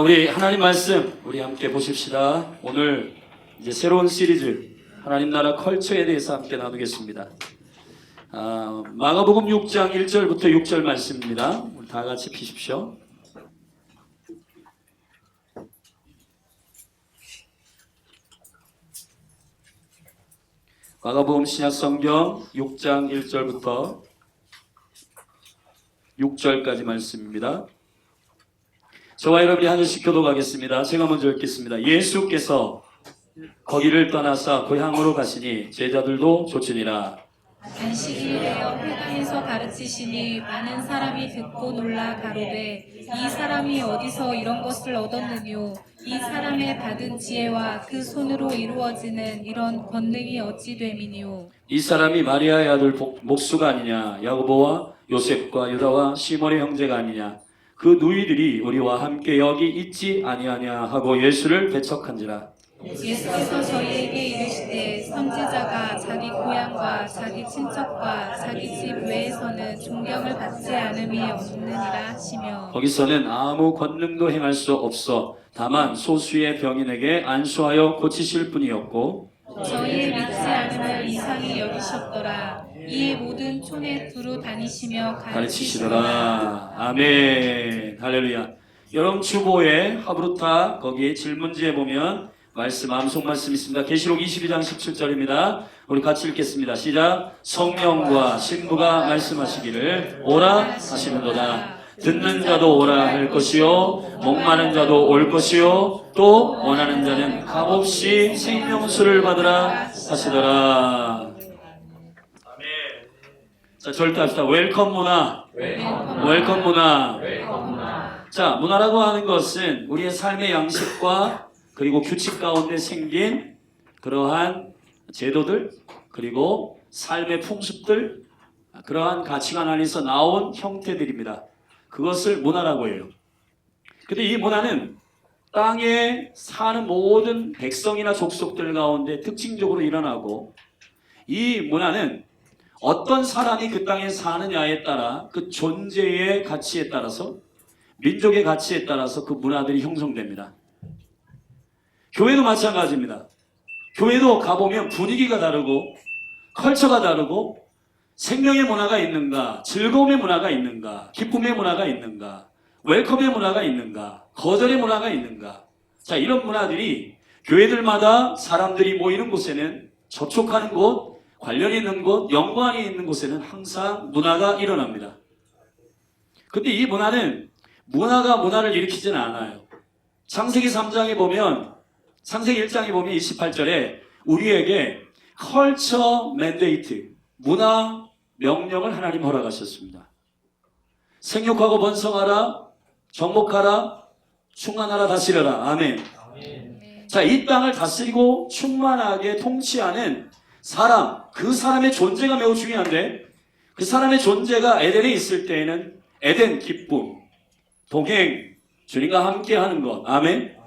우리 하나님 말씀 우리 함께 보십시다. 오늘 이제 새로운 시리즈 하나님 나라 컬처에 대해서 함께 나누겠습니다. 마가복음 6장 1절부터 6절 말씀입니다. 우리 다 같이 피십시오. 마가복음 신약성경 6장 1절부터 6절까지 말씀입니다. 저와 여러분이 한 절씩 교독하겠습니다. 제가 먼저 읽겠습니다. 예수께서 거기를 떠나사 고향으로 가시니 제자들도 좇으니라. 안식일에 회당에서 가르치시니 많은 사람이 듣고 놀라 가로되 이 사람이 어디서 이런 것을 얻었느뇨? 이 사람의 받은 지혜와 그 손으로 이루어지는 이런 권능이 어찌 됨이뇨? 이 사람이 마리아의 아들 목수가 아니냐? 야고보와 요셉과 유다와 시몬의 형제가 아니냐? 그 누이들이 우리와 함께 여기 있지 아니하냐 하고 예수를 배척한지라. 예수께서 저희에게 이르시되 선지자가 자기 고향과 자기 친척과 자기 집 외에서는 존경을 받지 않음이 없느니라 하시며 거기서는 아무 권능도 행할 수 없어 다만 소수의 병인에게 안수하여 고치실 뿐이었고 저희의 믿지 않음을 이상히 여기셨더라. 이에 모든 촌에 두루 다니시며 가르치시더라. 아멘. 할렐루야. 여러분 주보에 하브루타 거기에 질문지에 보면 말씀 암송 말씀 있습니다. 계시록 22장 17절입니다. 우리 같이 읽겠습니다. 시작. 성령과 신부가 말씀하시기를 오라 하시는도다. 듣는 자도 오라 할 것이요 목마른 자도 올 것이요 또 원하는 자는 값없이 생명수를 받으라 하시더라. 자, 절대합시다. 웰컴 문화. 웰컴 문화. 자, 문화라고 하는 것은 우리의 삶의 양식과 그리고 규칙 가운데 생긴 그러한 제도들, 그리고 삶의 풍습들, 그러한 가치관 안에서 나온 형태들입니다. 그것을 문화라고 해요. 근데 이 문화는 땅에 사는 모든 백성이나 족속들 가운데 특징적으로 일어나고, 이 문화는 어떤 사람이 그 땅에 사느냐에 따라 그 존재의 가치에 따라서 민족의 가치에 따라서 그 문화들이 형성됩니다. 교회도 마찬가지입니다. 교회도 가보면 분위기가 다르고 컬처가 다르고 생명의 문화가 있는가, 즐거움의 문화가 있는가, 기쁨의 문화가 있는가, 웰컴의 문화가 있는가, 거절의 문화가 있는가. 자, 이런 문화들이 교회들마다 사람들이 모이는 곳에는 접촉하는 곳, 관련이 있는 곳, 연관이 있는 곳에는 항상 문화가 일어납니다. 근데 이 문화는 문화가 문화를 일으키지는 않아요. 창세기 3장에 보면, 창세기 1장에 보면 28절에 우리에게 컬처 맨데이트, 문화 명령을 하나님 허락하셨습니다. 생육하고 번성하라, 정복하라, 충만하라, 다스려라. 아멘. 자, 이 땅을 다스리고 충만하게 통치하는 사람, 그 사람의 존재가 매우 중요한데, 그 사람의 존재가 에덴에 있을 때에는 에덴 기쁨, 동행, 주님과 함께 하는 것. 아멘.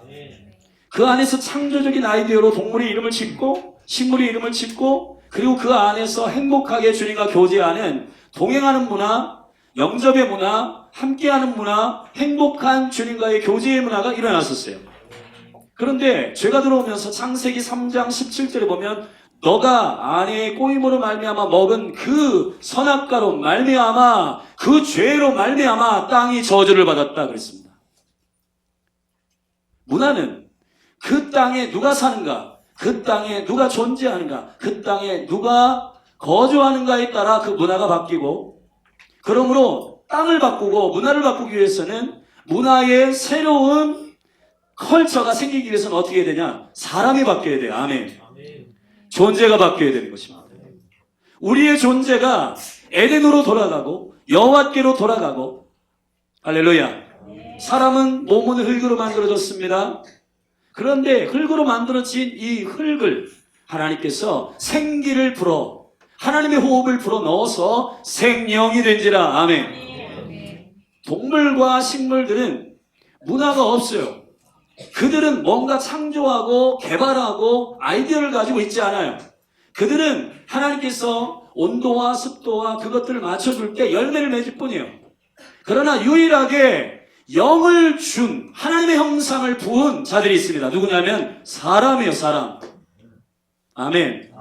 그 안에서 창조적인 아이디어로 동물의 이름을 짓고 식물의 이름을 짓고, 그리고 그 안에서 행복하게 주님과 교제하는 동행하는 문화, 영접의 문화, 함께하는 문화, 행복한 주님과의 교제의 문화가 일어났었어요. 그런데 죄가 들어오면서 창세기 3장 17절에 보면 너가 아내의 꼬임으로 말미암아 먹은 그 선악과로 말미암아 그 죄로 말미암아 땅이 저주를 받았다 그랬습니다. 문화는 그 땅에 누가 사는가, 그 땅에 누가 존재하는가, 그 땅에 누가 거주하는가에 따라 그 문화가 바뀌고, 그러므로 땅을 바꾸고 문화를 바꾸기 위해서는 문화의 새로운 컬처가 생기기 위해서는 어떻게 해야 되냐? 사람이 바뀌어야 돼요. 아멘. 존재가 바뀌어야 되는 것입니다. 우리의 존재가 에덴으로 돌아가고 여호와께로 돌아가고, 할렐루야. 사람은 몸은 흙으로 만들어졌습니다. 그런데 흙으로 만들어진 이 흙을 하나님께서 생기를 불어 하나님의 호흡을 불어 넣어서 생명이 된지라. 아멘. 동물과 식물들은 문화가 없어요. 그들은 뭔가 창조하고 개발하고 아이디어를 가지고 있지 않아요. 그들은 하나님께서 온도와 습도와 그것들을 맞춰줄 때 열매를 맺을 뿐이에요. 그러나 유일하게 영을 준 하나님의 형상을 부은 자들이 있습니다. 누구냐면 사람이에요. 사람. 아멘.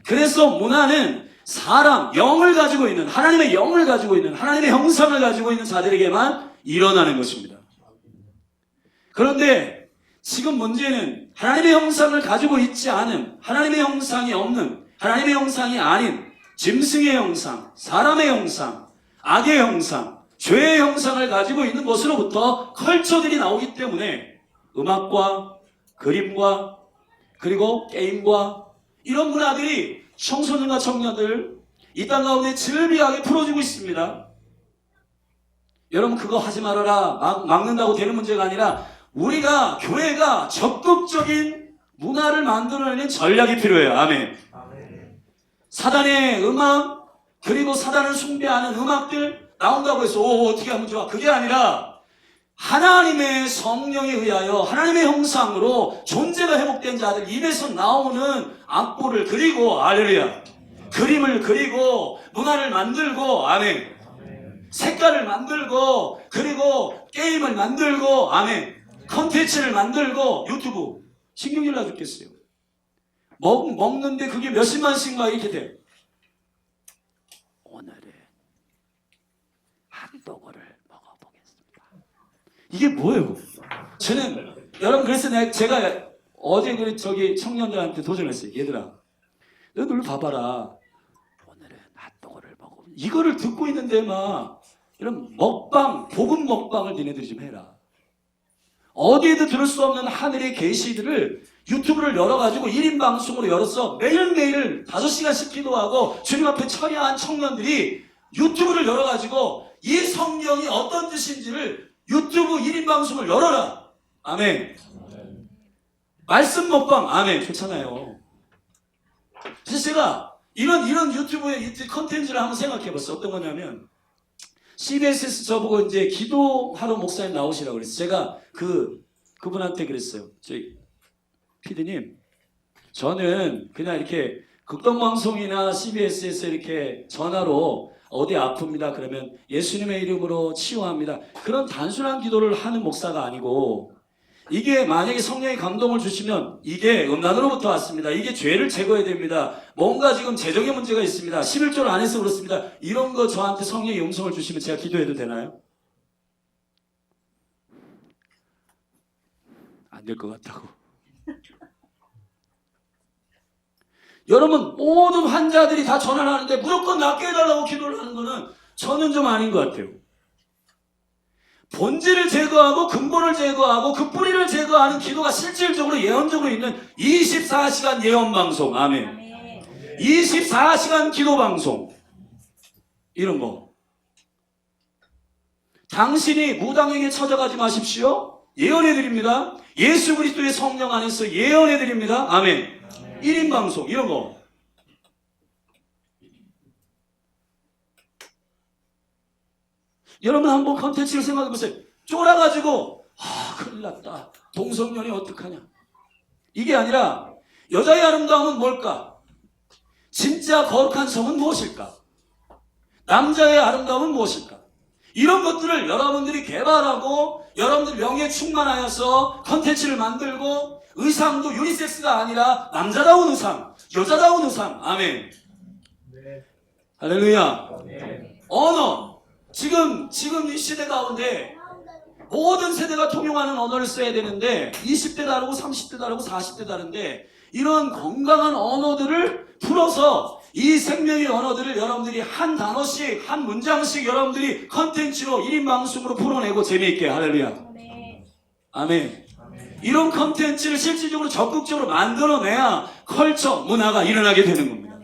그래서 문화는 사람, 영을 가지고 있는, 하나님의 영을 가지고 있는, 하나님의 형상을 가지고 있는 자들에게만 일어나는 것입니다. 그런데 지금 문제는 하나님의 형상을 가지고 있지 않은, 하나님의 형상이 없는, 하나님의 형상이 아닌 짐승의 형상, 사람의 형상, 악의 형상, 죄의 형상을 가지고 있는 것으로부터 컬처들이 나오기 때문에 음악과 그림과 그리고 게임과 이런 문화들이 청소년과 청년들 이 땅 가운데 즐비하게 풀어주고 있습니다. 여러분 그거 하지 말아라 막는다고 되는 문제가 아니라 우리가 교회가 적극적인 문화를 만들어내는 전략이 필요해요. 아멘. 사단의 음악 그리고 사단을 숭배하는 음악들 나온다고 해서 어떻게 하면 좋아? 그게 아니라 하나님의 성령에 의하여 하나님의 형상으로 존재가 회복된 자들 입에서 나오는 악보를 그리고 할렐루야 그림을 그리고 문화를 만들고 아멘 색깔을 만들고 그리고 게임을 만들고 아멘 컨텐츠를 만들고 유튜브 신경질 나 죽겠어요. 먹는데 그게 몇십만씩 막 이렇게 돼. 오늘은 핫도그를 먹어보겠습니다. 이게 뭐예요? 저는 여러분 그래서 제가 어제 저기 청년들한테 도전했어요. 얘들아, 너들 봐봐라. 오늘은 핫도그를 먹어. 이거를 듣고 있는데 막 이런 먹방, 복음 먹방을 니네들이 좀 해라. 어디에도 들을 수 없는 하늘의 계시들을 유튜브를 열어가지고 1인 방송으로 열어서 매일매일 5시간씩 기도하고 주님 앞에 처리한 청년들이 유튜브를 열어가지고 이 성경이 어떤 뜻인지를 유튜브 1인 방송을 열어라. 아멘. 말씀 먹방. 아멘. 좋잖아요. 그래서 제가 이런 유튜브의 컨텐츠를 한번 생각해 봤어요. 어떤 거냐면 CBS에서 저보고 이제 기도하러 목사님 나오시라고 그랬어요. 제가 그분한테 그랬어요. 저희 피디님, 저는 그냥 이렇게 극동방송이나 CBS에서 이렇게 전화로 어디 아픕니다. 그러면 예수님의 이름으로 치유합니다. 그런 단순한 기도를 하는 목사가 아니고 이게 만약에 성령의 감동을 주시면 이게 음란으로부터 왔습니다. 이게 죄를 제거해야 됩니다. 뭔가 지금 재정의 문제가 있습니다. 11조를 안 해서 그렇습니다. 이런 거 저한테 성령의 음성을 주시면 제가 기도해도 되나요? 안 될 것 같다고. 여러분 모든 환자들이 다 전화를 하는데 무조건 낫게 해달라고 기도를 하는 거는 저는 좀 아닌 것 같아요. 본질을 제거하고 근본을 제거하고 그 뿌리를 제거하는 기도가 실질적으로 예언적으로 있는 24시간 예언방송. 아멘. 24시간 기도방송. 이런 거. 당신이 무당에게 찾아가지 마십시오. 예언해드립니다. 예수 그리스도의 성령 안에서 예언해드립니다. 아멘. 1인 방송 이런 거. 여러분 한번 컨텐츠를 생각해보세요. 쫄아가지고 큰일 났다. 동성연애 어떡하냐. 이게 아니라 여자의 아름다움은 뭘까? 진짜 거룩한 성은 무엇일까? 남자의 아름다움은 무엇일까? 이런 것들을 여러분들이 개발하고 여러분들 명예에 충만하여서 컨텐츠를 만들고 의상도 유니섹스가 아니라 남자다운 의상, 여자다운 의상. 아멘. 네. 할렐루야. 네. 언어. 지금 이 시대 가운데 모든 세대가 통용하는 언어를 써야 되는데 20대 다르고 30대 다르고 40대 다른데 이런 건강한 언어들을 풀어서 이 생명의 언어들을 여러분들이 한 단어씩 한 문장씩 여러분들이 컨텐츠로 1인 방송으로 풀어내고 재미있게. 할렐루야. 아멘. 이런 컨텐츠를 실질적으로 적극적으로 만들어내야 컬처 문화가 일어나게 되는 겁니다.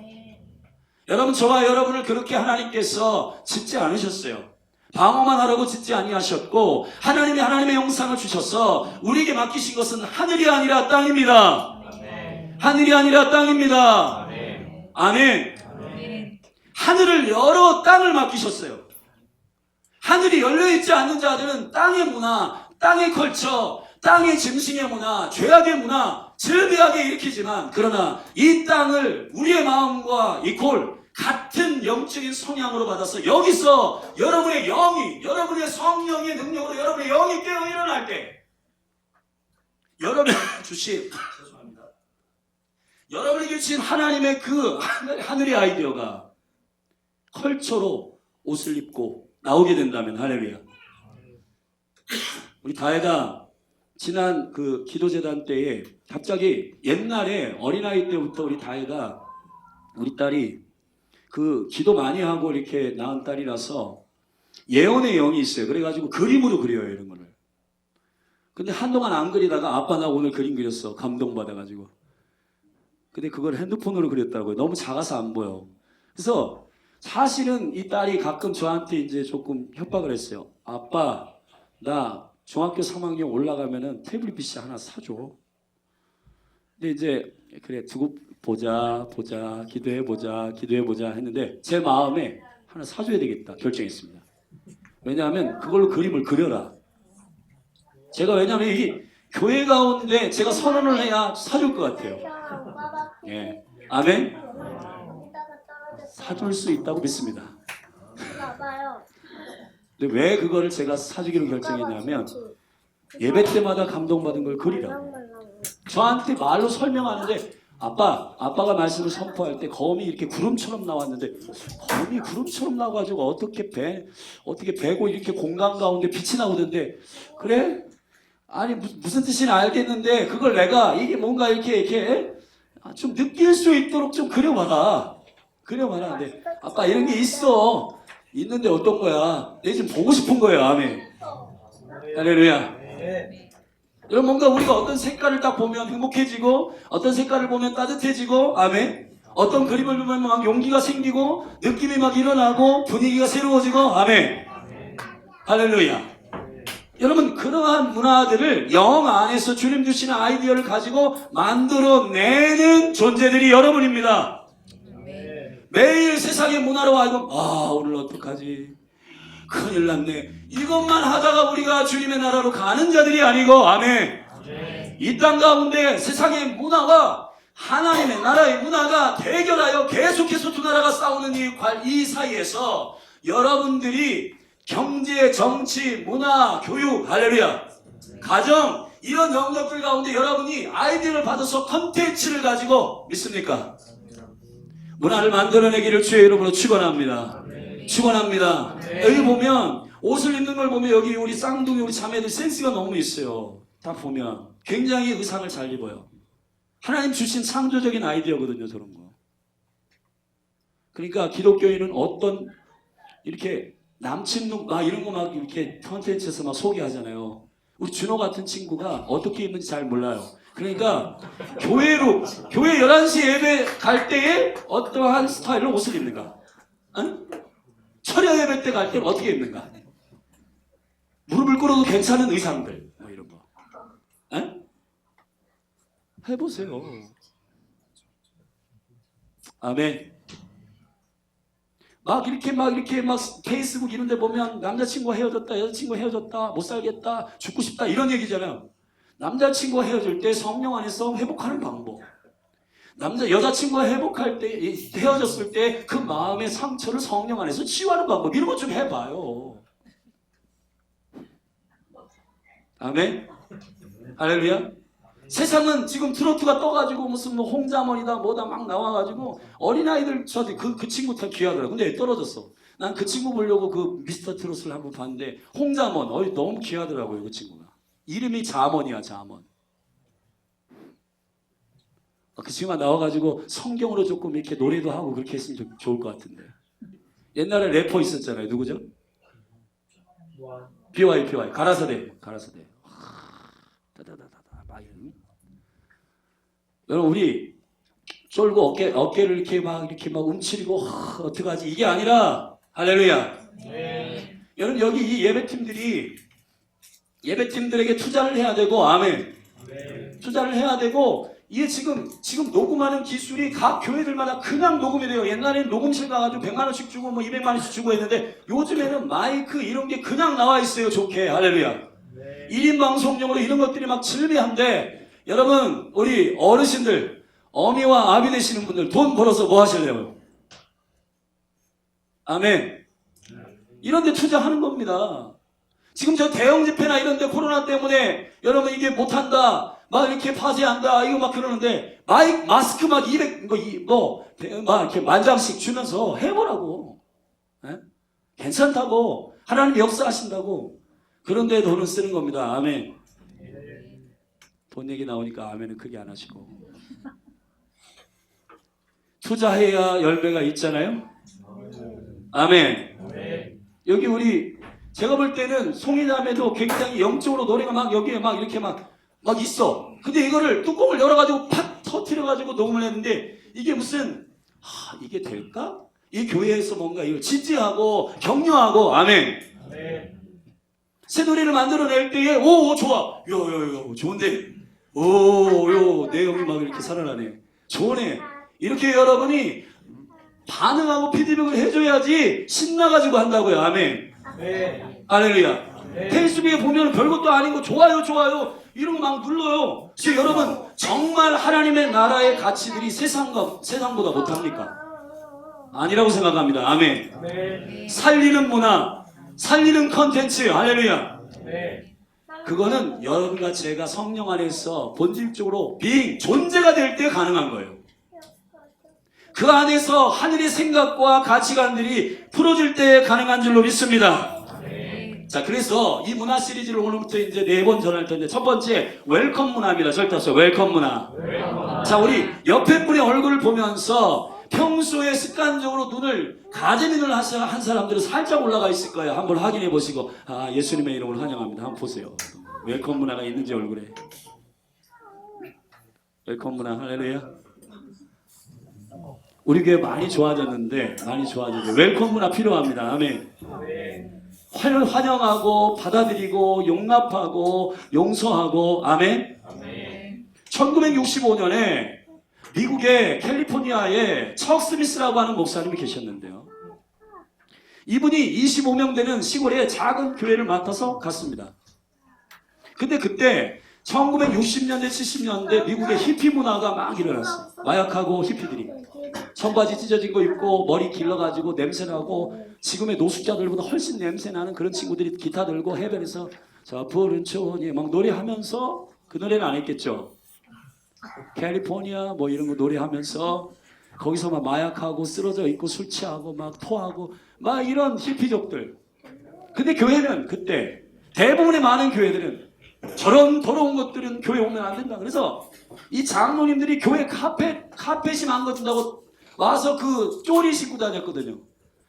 여러분 저와 여러분을 그렇게 하나님께서 짓지 않으셨어요. 방어만 하라고 짓지 아니하셨고 하나님의 형상을 주셔서 우리에게 맡기신 것은 하늘이 아니라 땅입니다. 하늘이 아니라 땅입니다. 아멘. 하늘을 열어 땅을 맡기셨어요. 하늘이 열려있지 않는 자들은 땅의 문화, 땅의 컬처, 땅의 짐승의 문화, 죄악의 문화 즐비하게 일으키지만 그러나 이 땅을 우리의 마음과 이퀄 같은 영적인 성향으로 받아서 여기서 여러분의 영이, 여러분의 성령의 능력으로 여러분의 영이 깨어 일어날 때 여러분이 주신 죄송합니다. 여러분에게 주신 하나님의 그 하늘의 아이디어가 컬처로 옷을 입고 나오게 된다면 할렐루야. 우리 다혜가 지난 그 기도재단 때에 갑자기 옛날에 어린아이 때부터 우리 다혜가 우리 딸이 그 기도 많이 하고 이렇게 낳은 딸이라서 예언의 영이 있어요. 그래가지고 그림으로 그려요, 이런 거를. 근데 한동안 안 그리다가 아빠 나 오늘 그림 그렸어. 감동받아가지고. 근데 그걸 핸드폰으로 그렸다고요. 너무 작아서 안 보여. 그래서 사실은 이 딸이 가끔 저한테 이제 조금 협박을 했어요. 아빠, 나 중학교 3학년 올라가면은 태블릿 PC 하나 사줘. 근데 이제 그래 두고 보자 기도해보자 했는데 제 마음에 하나 사줘야 되겠다 결정했습니다. 왜냐하면 그걸로 그림을 그려라. 제가 왜냐하면 이게 교회 가운데 제가 선언을 해야 사줄 것 같아요. 예, 아멘. 사줄 수 있다고 믿습니다. 근데 왜 그거를 제가 사주기로 결정했냐면 예배 때마다 감동받은 걸 그리라. 저한테 말로 설명하는데 아빠가 말씀을 선포할 때 검이 이렇게 구름처럼 나왔는데 검이 구름처럼 나와가지고 어떻게 배고 이렇게 공간 가운데 빛이 나오던데 그래? 아니 무슨 뜻인지 알겠는데 그걸 내가 이게 뭔가 이렇게 좀 느낄 수 있도록 좀 그려봐라. 근데 아빠 이런 게 있어. 있는데 어떤 거야? 내 지금 보고 싶은 거예요. 아멘. 할렐루야. 여러분 뭔가 우리가 어떤 색깔을 딱 보면 행복해지고 어떤 색깔을 보면 따뜻해지고 아멘. 어떤 그림을 보면 막 용기가 생기고 느낌이 막 일어나고 분위기가 새로워지고 아멘. 할렐루야. 여러분 그러한 문화들을 영 안에서 주님 주시는 아이디어를 가지고 만들어내는 존재들이 여러분입니다. 매일 세상의 문화로 알고 오늘 어떡하지? 큰일 났네. 이것만 하다가 우리가 주님의 나라로 가는 자들이 아니고 아멘. 이 땅 가운데 세상의 문화와 하나님의 나라의 문화가 대결하여 계속해서 두 나라가 싸우는 이 사이에서 여러분들이 경제, 정치, 문화, 교육, 할렐루야, 가정 이런 영역들 가운데 여러분이 아이디어를 받아서 컨텐츠를 가지고 믿습니까? 문화를 만들어내기를 주의 이름으로 축원합니다. 축원합니다. 여기 보면 옷을 입는 걸 보면 여기 우리 쌍둥이 우리 자매들 센스가 너무 있어요. 딱 보면 굉장히 의상을 잘 입어요. 하나님 주신 창조적인 아이디어거든요, 저런 거. 그러니까 기독교인은 어떤 이렇게 남친룩 막 이런 거 막 이렇게 컨텐츠에서 막 소개하잖아요. 우리 준호 같은 친구가 어떻게 입는지 잘 몰라요. 그러니까 교회 11시 예배 갈 때에 어떠한 스타일로 옷을 입는가? 응? 철야 예배 때 갈 때는 어떻게 입는가? 무릎을 꿇어도 괜찮은 의상들 뭐 이런 거. 응? 해보세요. 아멘. 막 이렇게 페이스북 이런 데 보면 남자친구가 헤어졌다, 여자친구가 헤어졌다, 못 살겠다, 죽고 싶다 이런 얘기잖아요. 남자친구가 헤어질 때 성령 안에서 회복하는 방법. 여자친구가 헤어졌을 때 그 마음의 상처를 성령 안에서 치유하는 방법. 이런 거 좀 해봐요. 아멘. 할렐루야. 세상은 지금 트로트가 떠가지고 무슨 뭐 홍자머리다 뭐다 막 나와가지고 어린아이들 저한테 그 친구 다 귀하더라고. 근데 떨어졌어. 난 그 친구 보려고 그 미스터 트롯을 한번 봤는데 홍자먼 너무 귀하더라고요. 그 친구가. 이름이 자먼이야. 자먼. 그 친구가 나와가지고 성경으로 조금 이렇게 노래도 하고 그렇게 했으면 좋을 것 같은데. 옛날에 래퍼 있었잖아요. 누구죠? BY 가라사대. 여러분 우리 쫄고 어깨를 이렇게 막 움츠리고 어떡하지 이게 아니라 할렐루야. 여러분 여기 이 예배팀들에게 투자를 해야 되고 아멘. 투자를 해야 되고 이게 지금 녹음하는 기술이 각 교회들마다 그냥 녹음이 돼요. 옛날에는 녹음실 가가지고 100만 원씩 주고 뭐 200만 원씩 주고 했는데 요즘에는 마이크 이런 게 그냥 나와 있어요. 좋게 할렐루야. 1인 방송용으로 이런 것들이 막 즐비한데 여러분 우리 어르신들 어미와 아비 되시는 분들 돈 벌어서 뭐 하실래요? 아멘. 이런 데 투자하는 겁니다. 지금 저 대형 집회나 이런 데 코로나 때문에 여러분 이게 못한다, 막 이렇게 파쇄한다, 이거 막 그러는데 마스크 막 200, 막 이렇게 만 장씩 주면서 해보라고. 예? 괜찮다고. 하나님 역사하신다고. 그런데 돈을 쓰는 겁니다. 아멘. 돈 얘기 나오니까 아멘은 크게 안 하시고. 투자해야 열매가 있잖아요. 아멘. 여기 제가 볼 때는 송이자매도 굉장히 영적으로 노래가 막 여기에 막 이렇게 막 있어. 근데 이거를 뚜껑을 열어가지고 팍 터트려가지고 녹음을 했는데 이게 무슨 이게 될까? 이 교회에서 뭔가 이걸 지지하고 격려하고 아멘. 새 노래를 만들어낼 때에 오 좋아. 요 좋은데 요 내용이 막 이렇게 살아나네. 좋네. 이렇게 여러분이 반응하고 피드백을 해줘야지 신나가지고 한다고요. 아멘. 할렐루야. 페이스북에 보면 별것도 아닌 거 좋아요 이런 거 막 눌러요. 그래서 여러분 정말 하나님의 나라의 가치들이 세상보다 못합니까? 아니라고 생각합니다. 아멘. 살리는 문화, 살리는 컨텐츠, 할렐루야. 그거는 여러분과 제가 성령 안에서 본질적으로 존재가 될 때 가능한 거예요. 그 안에서 하늘의 생각과 가치관들이 풀어질 때 가능한 줄로 믿습니다. 자, 그래서 이 문화 시리즈를 오늘부터 이제 4번 전할 텐데, 첫 번째 웰컴 문화입니다. 절대 없어요. 웰컴 문화. 자, 우리 옆에 분의 얼굴을 보면서 평소에 습관적으로 가재민을 한 사람들은 살짝 올라가 있을 거예요. 한번 확인해 보시고, 예수님의 이름으로 환영합니다. 한번 보세요. 웰컴 문화가 있는지 얼굴에. 웰컴 문화, 할렐루야. 우리 교회 많이 좋아졌는데 웰컴 문화 필요합니다. 아멘. 환영하고 받아들이고 용납하고 용서하고 아멘. 1965년에 미국의 캘리포니아에 척 스미스라고 하는 목사님이 계셨는데요. 이분이 25명 되는 시골의 작은 교회를 맡아서 갔습니다. 근데 그때 1960년대 70년대 미국의 히피 문화가 막 일어났어요. 마약하고 히피들이 청바지 찢어진 거 입고 머리 길러가지고 냄새나고 지금의 노숙자들보다 훨씬 냄새나는 그런 친구들이 기타 들고 해변에서 저 푸른 초원이 막 노래하면서, 그 노래는 안 했겠죠. 캘리포니아 뭐 이런 거 노래하면서 거기서 막 마약하고 쓰러져 있고 술 취하고 막 토하고 막 이런 히피족들. 근데 교회는 그때 대부분의 많은 교회들은 저런 더러운 것들은 교회 오면 안 된다. 그래서 이 장로님들이 교회 카펫이 망가진다고 와서 그 쪼리 신고 다녔거든요.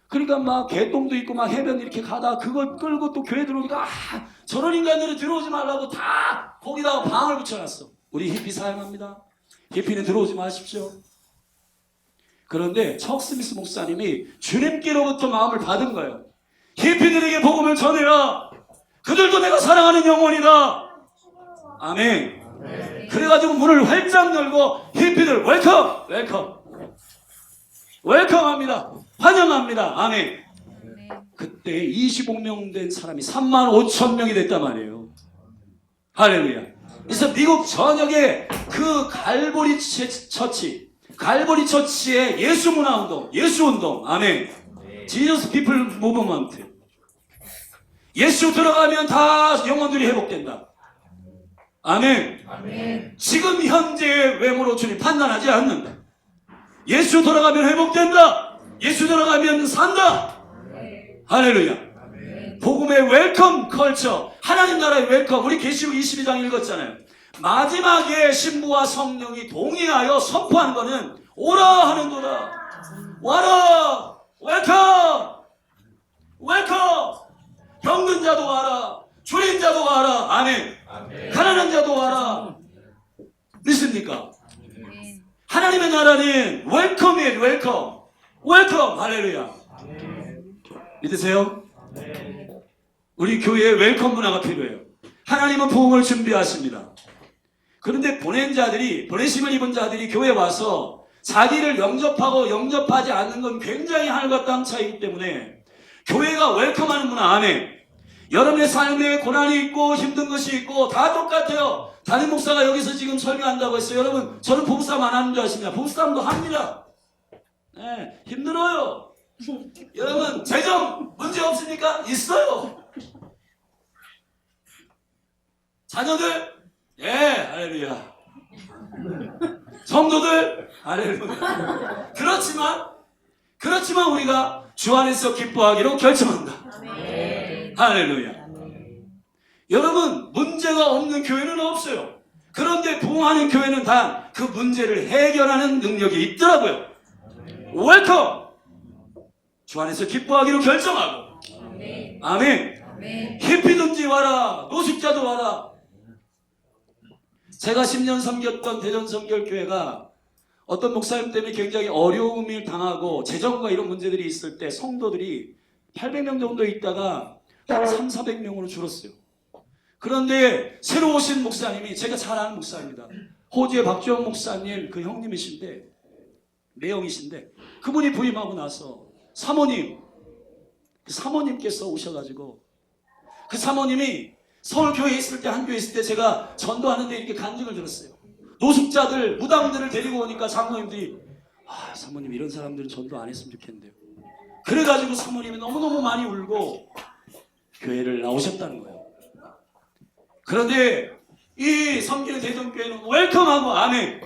그러니까 막 개똥도 있고 막 해변 이렇게 가다가 그걸 끌고 또 교회 들어오니까 저런 인간들은 들어오지 말라고 다 거기다가 방을 붙여놨어. 우리 히피 사용합니다. 히피는 들어오지 마십시오. 그런데 척 스미스 목사님이 주님께로부터 마음을 받은 거예요. 히피들에게 복음을 전해라. 그들도 내가 사랑하는 영혼이다. 아멘. 그래가지고 문을 활짝 열고 히피들 웰컴합니다. 환영합니다. 아멘. 그때 25명 된 사람이 35,000명이 됐단 말이에요. 할렐루야. 그래서 미국 전역에 그 갈보리 처치의 예수 문화 운동, 예수 운동, 아멘. 지저스 피플 무브먼트. 예수 들어가면 다 영혼들이 회복된다. 아멘. 지금 현재의 외모로 주님 판단하지 않는다. 예수 들어가면 회복된다. 예수 들어가면 산다. 할렐루야. 복음의 웰컴 컬처, 하나님 나라의 웰컴. 우리 계시록 22장 읽었잖아요. 마지막에 신부와 성령이 동의하여 선포하는 것은 오라 하는도다. 와라. 웰컴. 병든 자도 와라. 줄인 자도 와라. 아멘. 가난한 자도 와라. 믿습니까? 하나님의 나라는 웰컴이에요. 웰컴. 할렐루야. 믿으세요? 우리 교회에 웰컴 문화가 필요해요. 하나님은 부흥을 준비하십니다. 그런데 보내심을 입은 자들이 교회에 와서 자기를 영접하고 영접하지 않는 건 굉장히 하늘과 땅 차이기 때문에 교회가 웰컴하는 문화. 아멘. 여러분의 삶에 고난이 있고 힘든 것이 있고 다 똑같아요. 담임 목사가 여기서 지금 설교한다고 했어요. 여러분, 저는 부부싸움 안 하는 줄 아십니까? 부부싸움도 합니다. 네, 힘들어요. 여러분 재정 문제 없습니까? 있어요. 자녀들 예 할렐루야. 성도들 할렐루야. 그렇지만 우리가 주 안에서 기뻐하기로 결정한다. 할렐루야. 여러분 문제가 없는 교회는 없어요. 그런데 부흥하는 교회는 단 그 문제를 해결하는 능력이 있더라고요. 웰컴. 주 안에서 기뻐하기로 결정하고. 아멘. 히피든지 와라. 노숙자도 와라. 제가 10년 섬겼던 대전성결교회가 어떤 목사님 때문에 굉장히 어려움을 당하고 재정과 이런 문제들이 있을 때 성도들이 800명 정도 있다가 300~400명으로 줄었어요. 그런데 새로 오신 목사님이 제가 잘 아는 목사입니다. 호주의 박주영 목사님 그 형님이신데 매형이신데 그분이 부임하고 나서 사모님께서 오셔가지고 그 사모님이 서울 교회에 있을 때 한 교회에 있을 때 제가 전도하는데 이렇게 간증을 들었어요. 노숙자들 무당들을 데리고 오니까 장로님들이 사모님 이런 사람들은 전도 안 했으면 좋겠는데요. 그래가지고 사모님이 너무너무 많이 울고 교회를 나오셨다는 거예요. 그런데 이 섬기는 대전교회는 웰컴하고 아멘.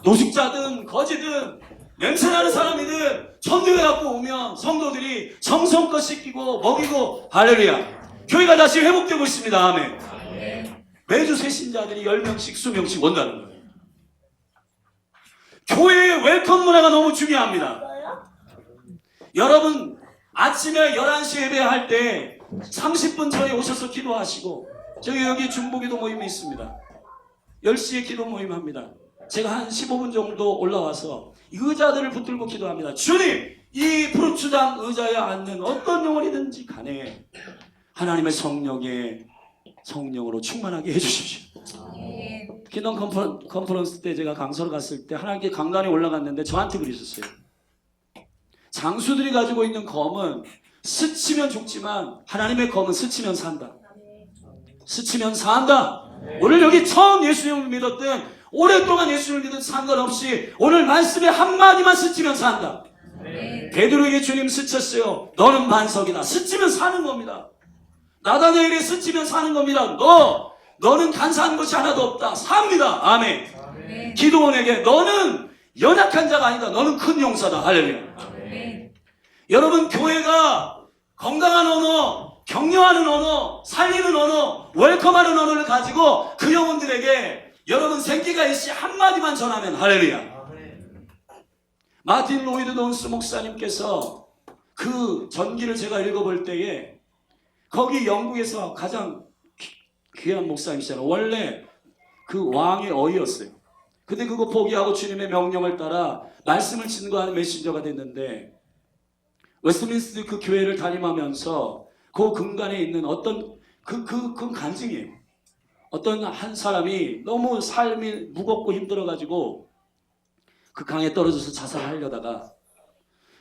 노숙자든 거지든 냄새나는 사람이든 전도회 갖고 오면 성도들이 정성껏 씻기고 먹이고 할렐루야. 교회가 다시 회복되고 있습니다. 아멘. 매주 새신자들이 10명씩 수명씩 온다는 거예요. 교회의 웰컴 문화가 너무 중요합니다. 여러분 아침에 11시 예배할 때 30분 전에 오셔서 기도하시고 여기 중보기도 모임이 있습니다. 10시에 기도 모임합니다. 제가 한 15분 정도 올라와서 의자들을 붙들고 기도합니다. 주님, 이 푸르추장 의자에 앉는 어떤 영혼이든지 간에 하나님의 성령으로 충만하게 해주십시오. 키덤 컨퍼런스 때 제가 강서를 갔을 때 하나님께 강단에 올라갔는데 저한테 그러셨어요. 장수들이 가지고 있는 검은 스치면 죽지만 하나님의 검은 스치면 산다. 스치면 산다. 오늘 여기 처음 예수님을 믿었든 오랫동안 예수님을 믿은 상관없이 오늘 말씀에 한마디만 스치면 산다. 베드로에게 주님 스쳤어요. 너는 반석이다. 스치면 사는 겁니다. 나다나엘이 스치면 사는 겁니다. 너는 간사한 것이 하나도 없다. 삽니다. 아멘. 기도원에게 너는 연약한 자가 아니다. 너는 큰 용사다. 할렐루야. 여러분 교회가 건강한 언어, 격려하는 언어, 살리는 언어, 웰컴하는 언어를 가지고 그 영혼들에게 여러분 생기가 있이 한마디만 전하면 할렐루야. 마틴 로이드 존스 목사님께서 그 전기를 제가 읽어볼 때에 거기 영국에서 가장 귀한 목사님이잖아요. 원래 그 왕의 어이였어요. 근데 그거 포기하고 주님의 명령을 따라 말씀을 증거하는 메신저가 됐는데 웨스트민스터 그 교회를 담임하면서 그 근간에 있는 어떤 그 간증이에요. 어떤 한 사람이 너무 삶이 무겁고 힘들어가지고 그 강에 떨어져서 자살하려다가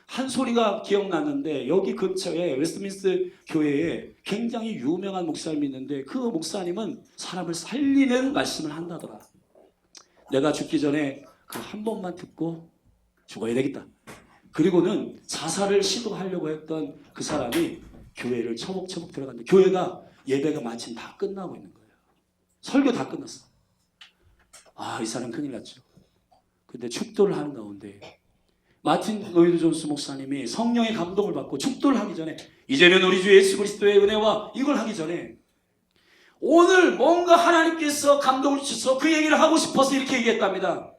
한 소리가 기억났는데 여기 근처에 웨스트민스터 교회에 굉장히 유명한 목사님이 있는데 그 목사님은 사람을 살리는 말씀을 한다더라. 내가 죽기 전에 그 한 번만 듣고 죽어야 되겠다. 그리고는 자살을 시도하려고 했던 그 사람이 교회를 처벅처벅 들어갔는데 교회가 예배가 마침 다 끝나고 있는 거예요. 설교 다 끝났어. 이 사람 큰일 났죠. 근데 축도를 하는 가운데 마틴 로이드 존스 목사님이 성령의 감동을 받고 축도를 하기 전에 이제는 우리 주 예수 그리스도의 은혜와 이걸 하기 전에 오늘 뭔가 하나님께서 감동을 주셔서 그 얘기를 하고 싶어서 이렇게 얘기했답니다.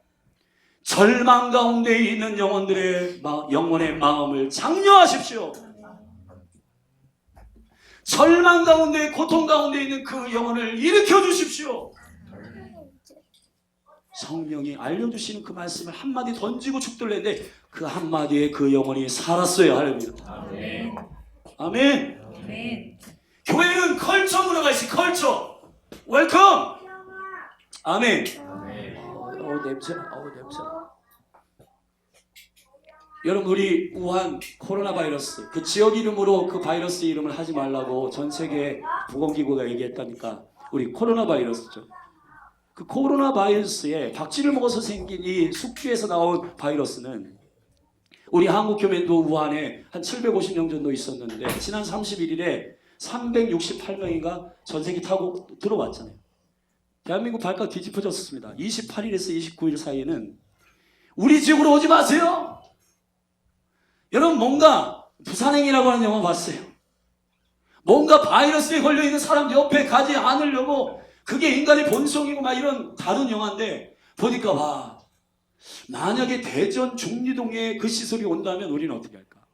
절망 가운데 있는 영혼들의 영혼의 마음을 장려하십시오. 절망 가운데 고통 가운데 있는 그 영혼을 일으켜 주십시오. 성령이 알려주시는 그 말씀을 한마디 던지고 축도를 했는데 그 한마디에 그 영혼이 살았어요. 할렐루야. 아멘. 아멘. 아멘. 교회는 컬처 문화가 있어요. 컬처. 웰컴. 아멘. 냄새나. 여러분 우리 우한 코로나 바이러스 그 지역 이름으로 그 바이러스 이름을 하지 말라고 전 세계 보건기구가 얘기했다니까. 우리 코로나 바이러스죠. 그 코로나 바이러스에 박쥐를 먹어서 생긴 이 숙주에서 나온 바이러스는 우리 한국교민도 우한에 한 750명 정도 있었는데 지난 31일에 368명인가 전세기 타고 들어왔잖아요. 대한민국 발가락 뒤집어졌습니다. 28일에서 29일 사이에는 우리 지역으로 오지 마세요. 여러분 뭔가 부산행이라고 하는 영화 봤어요. 뭔가 바이러스에 걸려있는 사람 옆에 가지 않으려고 그게 인간의 본성이고 막 이런 다른 영화인데 보니까 와, 만약에 대전 중리동에 그 시설이 온다면 우리는 어떻게 할까?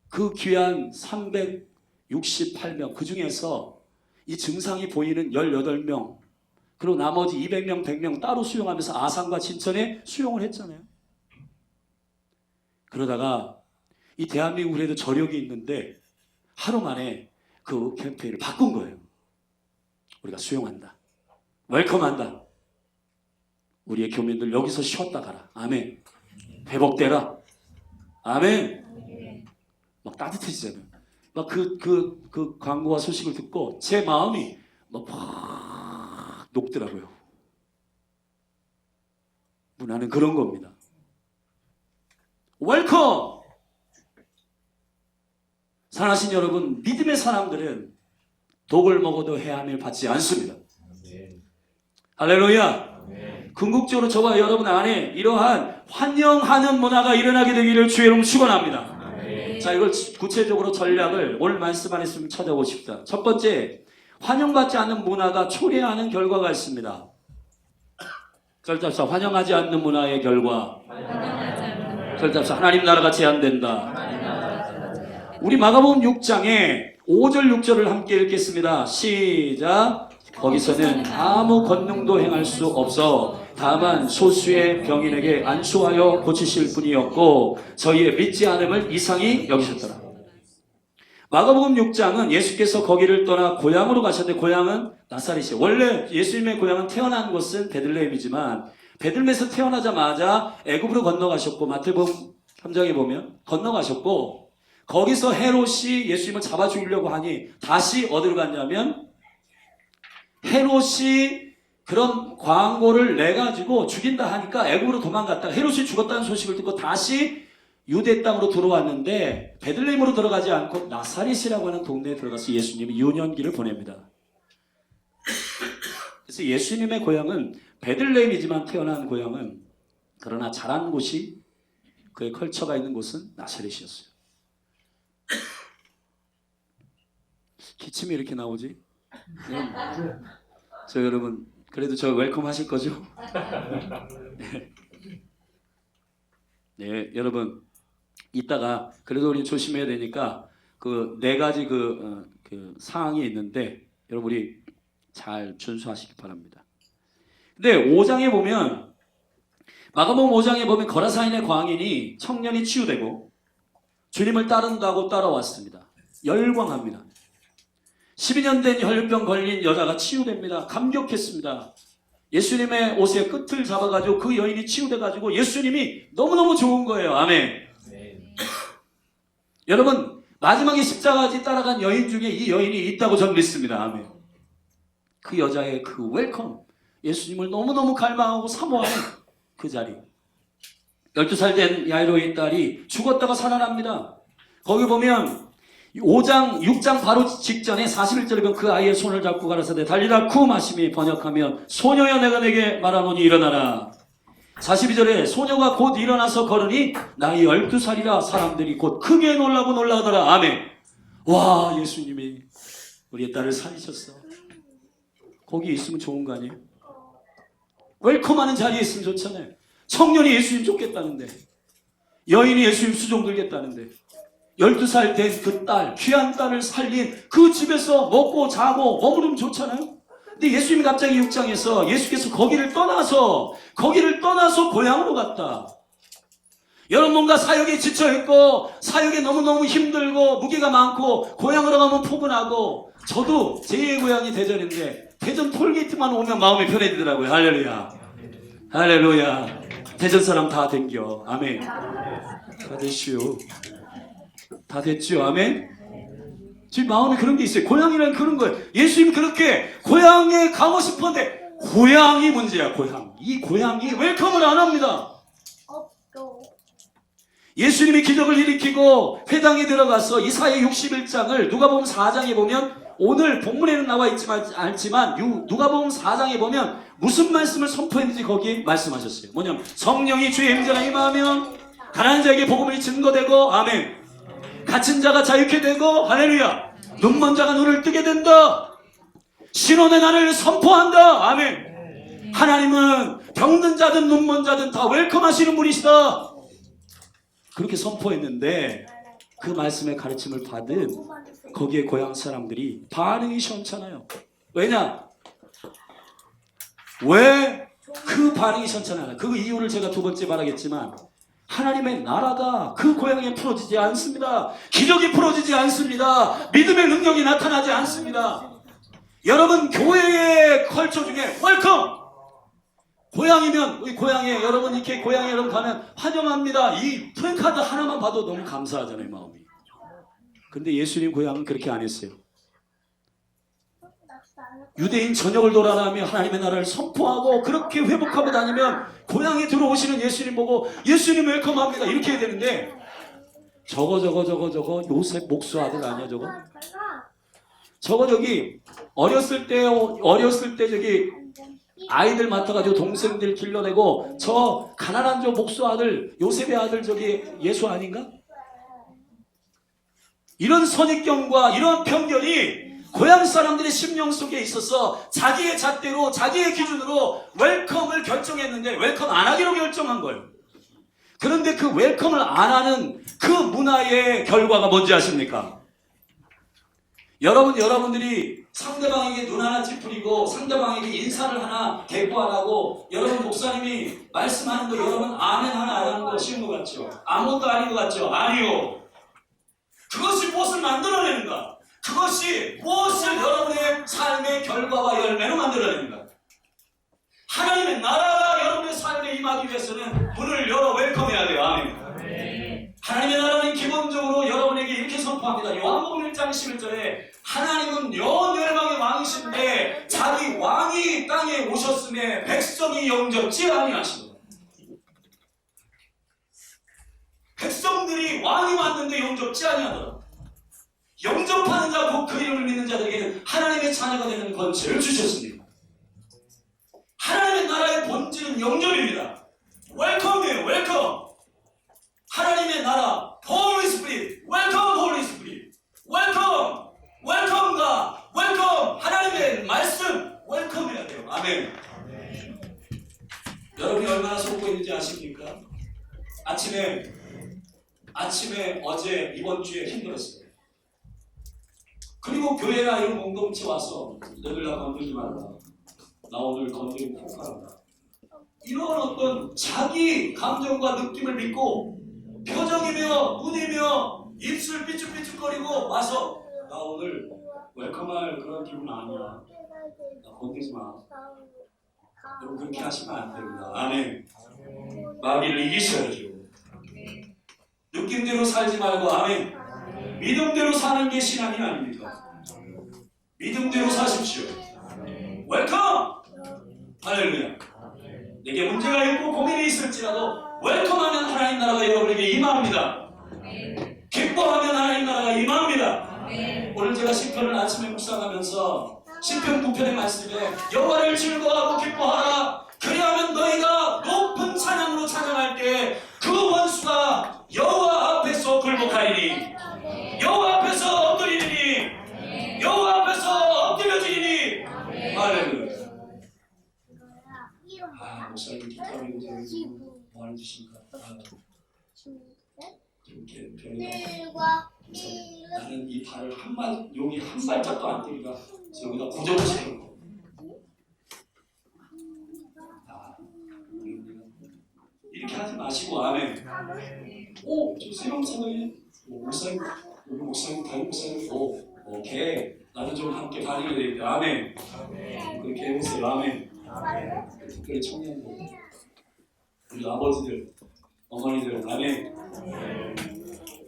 그 귀한 368명 그 중에서 이 증상이 보이는 18명 그리고 나머지 200명 100명 따로 수용하면서 아산과 진천에 수용을 했잖아요. 그러다가 이 대한민국에도 저력이 있는데 하루 만에 그 캠페인을 바꾼 거예요. 우리가 수용한다. 웰컴한다. 우리의 교민들 여기서 쉬었다 가라. 아멘. 회복되라. 아멘. 막 따뜻해지잖아요. 막 그 광고와 소식을 듣고 제 마음이 막 녹더라고요. 문화는 그런 겁니다. 웰컴! 사랑하신 여러분, 믿음의 사람들은 독을 먹어도 해함을 받지 않습니다. 할렐루야! 궁극적으로 저와 여러분 안에 이러한 환영하는 문화가 일어나게 되기를 주의 이름 축원합니다. 자, 이걸 구체적으로 전략을 오늘 말씀 안에 좀 찾아보십시다. 첫 번째, 환영받지 않는 문화가 초래하는 결과가 있습니다. 절답사 환영하지 않는 문화의 결과. 절답사 하나님 나라가 제한된다. 우리 마가복음 6장에 5절 6절을 함께 읽겠습니다. 시작. 거기서는 아무 권능도 행할 수 없어 다만 소수의 병인에게 안수하여 고치실 뿐이었고 저희의 믿지 않음을 이상히 여기셨더라. 마가복음 6장은 예수께서 거기를 떠나 고향으로 가셨는데 고향은 나사렛이에요. 원래 예수님의 고향은 태어난 곳은 베들레헴이지만 베들레헴에서 태어나자마자 애굽으로 건너가셨고 마태복음 3장에 보면 건너가셨고 거기서 헤롯이 예수님을 잡아 죽이려고 하니 다시 어디로 갔냐면 헤롯이 그런 광고를 내가지고 죽인다 하니까 애굽으로 도망갔다가 헤롯이 죽었다는 소식을 듣고 다시 유대 땅으로 들어왔는데 베들레헴으로 들어가지 않고 나사렛이라고 하는 동네에 들어가서 예수님이 유년기를 보냅니다. 그래서 예수님의 고향은 베들레헴이지만 태어난 고향은 그러나 자란 곳이 그의 컬처가 있는 곳은 나사렛이었어요. 기침이 이렇게 나오지? 저 여러분 그래도 저 웰컴 하실 거죠? 네, 여러분 이따가 그래도 우리 조심해야 되니까 그 네 가지 그 사항이 있는데 여러분 우리 잘 준수하시기 바랍니다. 근데 5장에 보면 마가복음 5장에 보면 거라사인의 광인이 청년이 치유되고 주님을 따른다고 따라왔습니다. 열광합니다. 12년 된 혈병 걸린 여자가 치유됩니다. 감격했습니다. 예수님의 옷의 끝을 잡아가지고 그 여인이 치유돼가지고 예수님이 너무너무 좋은 거예요. 아멘. 여러분 마지막에 십자가까지 따라간 여인 중에 이 여인이 있다고 저는 믿습니다. 아멘. 그 여자의 그 웰컴 예수님을 너무너무 갈망하고 사모하는 그 자리 12살 된 야이로의 딸이 죽었다가 살아납니다. 거기 보면 5장 6장 바로 직전에 41절에 보면 그 아이의 손을 잡고 가라사대 달리라 쿠 마심이 번역하면 소녀여 내가 내게 말하노니 일어나라. 42절에 소녀가 곧 일어나서 걸으니 나이 12살이라 사람들이 곧 크게 놀라고 놀라더라. 아멘. 와 예수님이 우리의 딸을 살리셨어. 거기 있으면 좋은 거 아니에요? 웰컴하는 자리에 있으면 좋잖아요. 청년이 예수님 쫓겠다는데 여인이 예수님 수종 들겠다는데 12살 된 그 딸, 귀한 딸을 살린 그 집에서 먹고 자고 머무르면 좋잖아요. 근데 예수님이 갑자기 6장에서 예수께서 거기를 떠나서 고향으로 갔다. 여러분 뭔가 사역에 지쳐있고 사역에 너무너무 힘들고 무게가 많고 고향으로 가면 포근하고 저도 제 고향이 대전인데 대전 톨게이트만 오면 마음이 편해지더라고요. 할렐루야. 할렐루야. 대전 사람 다 댕겨. 아멘. 다 됐슈. 다 됐죠? 아멘? 지금 마음에 그런 게 있어요. 고향이란 그런 거예요. 예수님 그렇게 고향에 가고 싶었는데 고향이 문제야. 고향. 이 고향이 웰컴을 안 합니다. 예수님이 기적을 일으키고 회당에 들어가서 이사야 61장을 누가복음 4장에 보면, 오늘 본문에는 나와 있지만 않지만 누가복음 4장에 보면 무슨 말씀을 선포했는지 거기 말씀하셨어요. 뭐냐면 성령이 주의 임재가 임하면 가난한 자에게 복음이 증거되고, 아멘, 갇힌 자가 자유케 되고, 할렐루야, 눈먼 자가 눈을 뜨게 된다, 신원의 날을 선포한다, 아멘. 하나님은 병든 자든 눈먼 자든 다 웰컴하시는 분이시다, 그렇게 선포했는데 그 말씀의 가르침을 받은 거기에 고향 사람들이 반응이 시원찮아요. 왜냐? 왜 그 반응이 시원찮아요? 그 이유를 제가 두 번째 말하겠지만, 하나님의 나라가 그 고향에 풀어지지 않습니다. 기적이 풀어지지 않습니다. 믿음의 능력이 나타나지 않습니다. 여러분, 교회의 컬처 중에 웰컴! 고향이면, 우리 고향에 여러분, 이렇게 고향에 여러분 가면 환영합니다, 이 프랜카드 하나만 봐도 너무 감사하잖아요, 마음이. 근데 예수님 고향은 그렇게 안 했어요. 유대인 전역을 돌아다니며 하나님의 나라를 선포하고 그렇게 회복하고 다니면 고향에 들어오시는 예수님 보고 예수님 웰컴합니다 이렇게 해야 되는데, 저거 요셉 목수 아들 아니야 저거? 저기 어렸을 때 저기 아이들 맡아가지고 동생들 길러내고, 저 가난한 저 목수 아들, 요셉의 아들, 저기 예수 아닌가? 이런 선입견과 이런 편견이 고향 사람들의 심령 속에 있어서 자기의 잣대로, 자기의 기준으로 웰컴을 결정했는데 웰컴 안 하기로 결정한 거예요. 그런데 그 웰컴을 안 하는 그 문화의 결과가 뭔지 아십니까? 여러분들이 상대방에게 눈 하나 찌푸리고 상대방에게 인사를 하나 대꾸 안 하고, 여러분 목사님이 말씀하는 거 여러분 아멘 하나 안 하는 거 쉬운 것 같죠? 아무것도 아닌 것 같죠? 아니요. 그것이 무엇을 만들어내는가? 그것이 무엇을 여러분의 삶의 결과와 열매로 만들어냅니다. 하나님의 나라가 여러분의 삶에 임하기 위해서는 문을 열어 웰컴해야 돼요. 아멘. 하나님의 나라는 기본적으로 여러분에게 이렇게 선포합니다. 요한복음 1장 11절에 하나님은 연열방의 왕이신데 자기 왕이 땅에 오셨음에 백성이 영접지 아니하시고, 백성들이 왕이 왔는데 영접지 아니하더라. 영접하는 자, 곧 그 이름을 믿는 자들에게는 하나님의 자녀가 되는 권세를 주셨습니다. 하나님의 나라의 본질은 영접입니다. 웰컴이에요. 웰컴. 하나님의 나라, Holy Spirit, 웰컴 Holy Spirit, 웰컴, 웰컴과 웰컴, 하나님의 말씀 웰컴해야 돼요. 아멘. 여러분이 얼마나 속고 있는지 아십니까? 아침에 어제 이번 주에 힘들었어요. 그리고 교회나 이런 공동체 와서 너들 나 건들지 말라, 나 오늘 건드리면 폭발한다, 이런 어떤 자기 감정과 느낌을 믿고 표정이며 눈이며 입술 삐죽삐죽거리고 와서 나 오늘 웰컴할 그런 기분 아니야, 나 건들지 마. 여러분 그렇게 하시면 안 됩니다. 아멘. 마귀를 이기셔야죠. 느낌대로 살지 말고, 아멘, 믿음대로 사는 게 신앙이 아닙니까? 믿음대로 사십시오. 웰컴! 할렐루야. 내게 문제가 있고 고민이 있을지라도 웰컴하면 하나님 나라가 여러분에게 임합니다. 기뻐하면 하나님 나라가 임합니다. 오늘 제가 시편을 아침에 묵상하면서 시편 9편의 말씀에 여호와를 즐거워하고 기뻐하라, 그리하면 너희가 높은 찬양으로 찬양할 때 그 원수가 여호와 앞에서 굴복하리니, 여호와 앞에서 엎드리니, 여호와 앞에서 엎드려지리니. 할렐루야. 목사님 기타를 이제 뭐 하는 짓인가? 이렇게 별이가 나는 이 발을 여기 한 발짝도 안 뛰니까 여기다 고정을 시키는 거. 이렇게 하지 마시고, 아멘. 저 새로운 생각이, 목사님, 우리 목사님, 다른 목사님, 오케이. 나도 좀 함께 다니게 되겠다. 아멘. 그렇게 해보세요. 아멘. 특별히 청년들, 우리 아버지들, 어머니들, 아멘.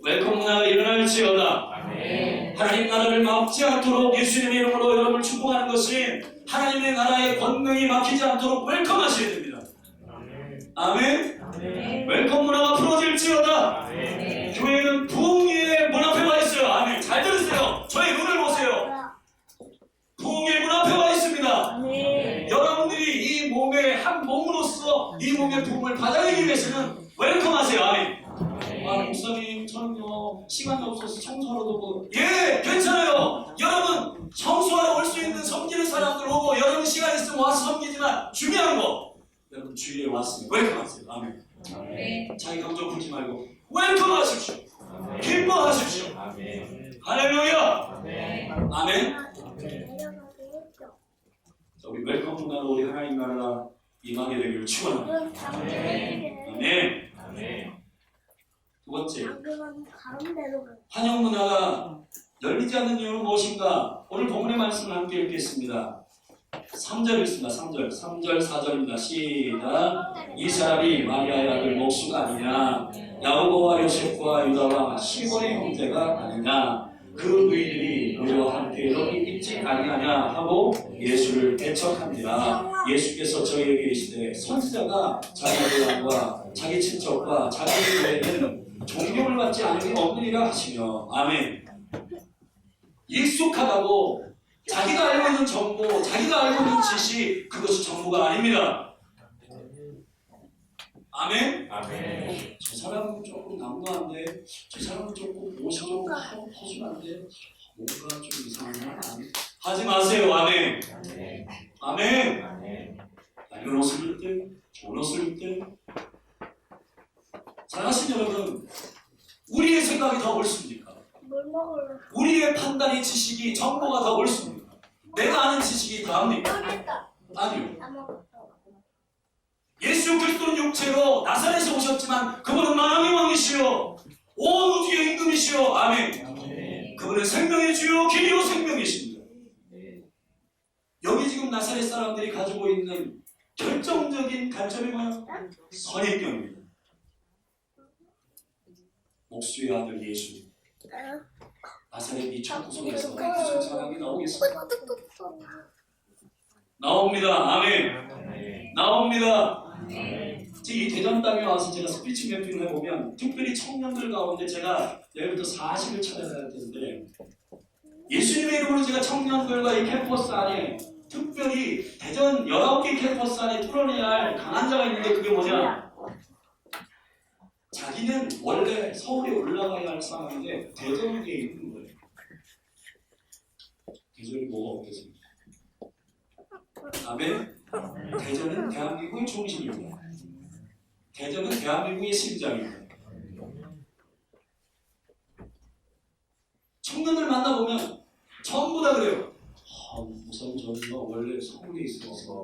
웰컴 문화가 일어날지어다. 하나님 나라를 막지 않도록 예수님의 이름으로 여러분을 축복하는 것은 하나님의 나라의 권능이 막히지 않도록 웰컴하셔야 됩니다. 아멘. 웰컴 문화가 풀어질지어다. 교회는 부흥의 문 앞에 와 있어요. 아멘. 잘 들으세요. 저의 눈을 보세요. 부흥의 문 앞에 와 있습니다. 여러분들이 이 몸의 한 몸으로서 이 몸의 부흥을 받아내기 위해서는 웰컴하세요. 아멘. 아, 목사님, 저는요, 시간이 없어서 청소하러도 오고. 예, 괜찮아요. 여러분, 청소하러 올 수 있는 섬기는 사람들 오고, 여러분 시간 있으면 와서 섬기지만, 중요한 거, 여러분 주위에 왔으면 웰컴하세요. 아멘. 자기 감정 풀지 말고, 웰컴하십시오. 기뻐하십시오. 할렐루야. 아멘. 자, 우리 웰컴 문화로 우리 하나님 나라 임하게 되기를 축원합니다. 아멘. 두 번째, 환영 문화가 열리지 않는 이유는 무엇인가? 오늘 본문의 말씀을 함께 읽겠습니다. 3절 읽습니다. 3절 4절입니다. 시작. 이 사람이 마리아의 아들 목수가 아니냐? 야고보와 요셉과 유다와 시몬의 형제가 아니냐? 그 너희들이 우리와 함께 여기 있지 아니하냐 하고 예수를 배척합니다. 예수께서 저희에게 이르시되 선지자가 자기 아들과 자기 친척과 자기 외에는 존경을 받지 않으니 없느니라 하시며. 아멘. 익숙하다고 자기가 알고 있는 정보, 자기가 알고 있는 지식, 그것이 전부가 아닙니다. 아멘. 저 사람은 조금 남부한데, 저 사람은 조금 옷이 좀 허술한데, 뭔가 좀 이상한 거 하지 마세요. 아멘. 아멘. 낡은 옷을 입든 좋은 옷을 입든 잘하신 여러분, 우리의 생각이 더 옳습니까? 우리의 판단의 지식이 정보가 더 옳습니까? 내가 아는 지식이 다합니까? 아니요. 예수 그리스도는 육체로 나사렛에서 오셨지만 그분은 만왕의 왕이시요 온 우주의 임금이시요. 아멘. 그분은 생명의 주요 길이요 생명이십니다. 여기 지금 나사렛 사람들이 가지고 있는 결정적인 관점이 뭐예요? 선입견입니다. 목수의 아들 예수, 나사렛 이 천구석에서 무슨 사람이 나오겠습니까? 나옵니다. 아멘. 나옵니다. 이 대전 땅에 와서 제가 스피치 매핑을 해보면 특별히 청년들 가운데 제가 내일부터 40을 찾아가야 되는데 예수님의 이름으로 제가 청년들과 이 캠퍼스 안에 특별히 대전 19개 캠퍼스 안에 뚫어내야 할 강한 자가 있는데 그게 뭐냐? 자기는 원래 서울에 올라가야 할 상황인데 대전에 있는 거예요. 대전이 뭐가 없겠습니까? 아멘. 대전은 대한민국의 중심입니다. 대전은 대한민국의 심장입니다. 청년들 만나보면 전부 다 그래요. 우선 저는 원래 서울에 있어서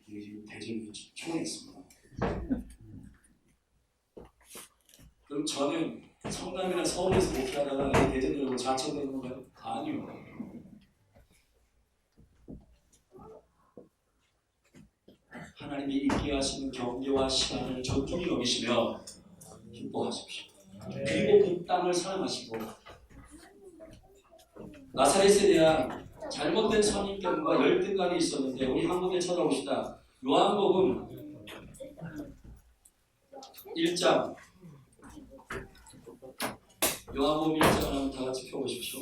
지금 대전에 초에 있습니다. 그럼 저는 성남이나 서울에서 목회하다가 대전으로 자천되는 건가요? 아니요. 하나님이 있게 하시는 경계와 시간을 존중히 여기시며 기뻐하십시오. 그리고 그 땅을 사랑하시고 나사렛에 대한 잘못된 선입견과 열등감이 있었는데 우리 한국에 찾아봅시다. 요한복음 1장 요한복음 1장 한번 다 같이 펴보십시오.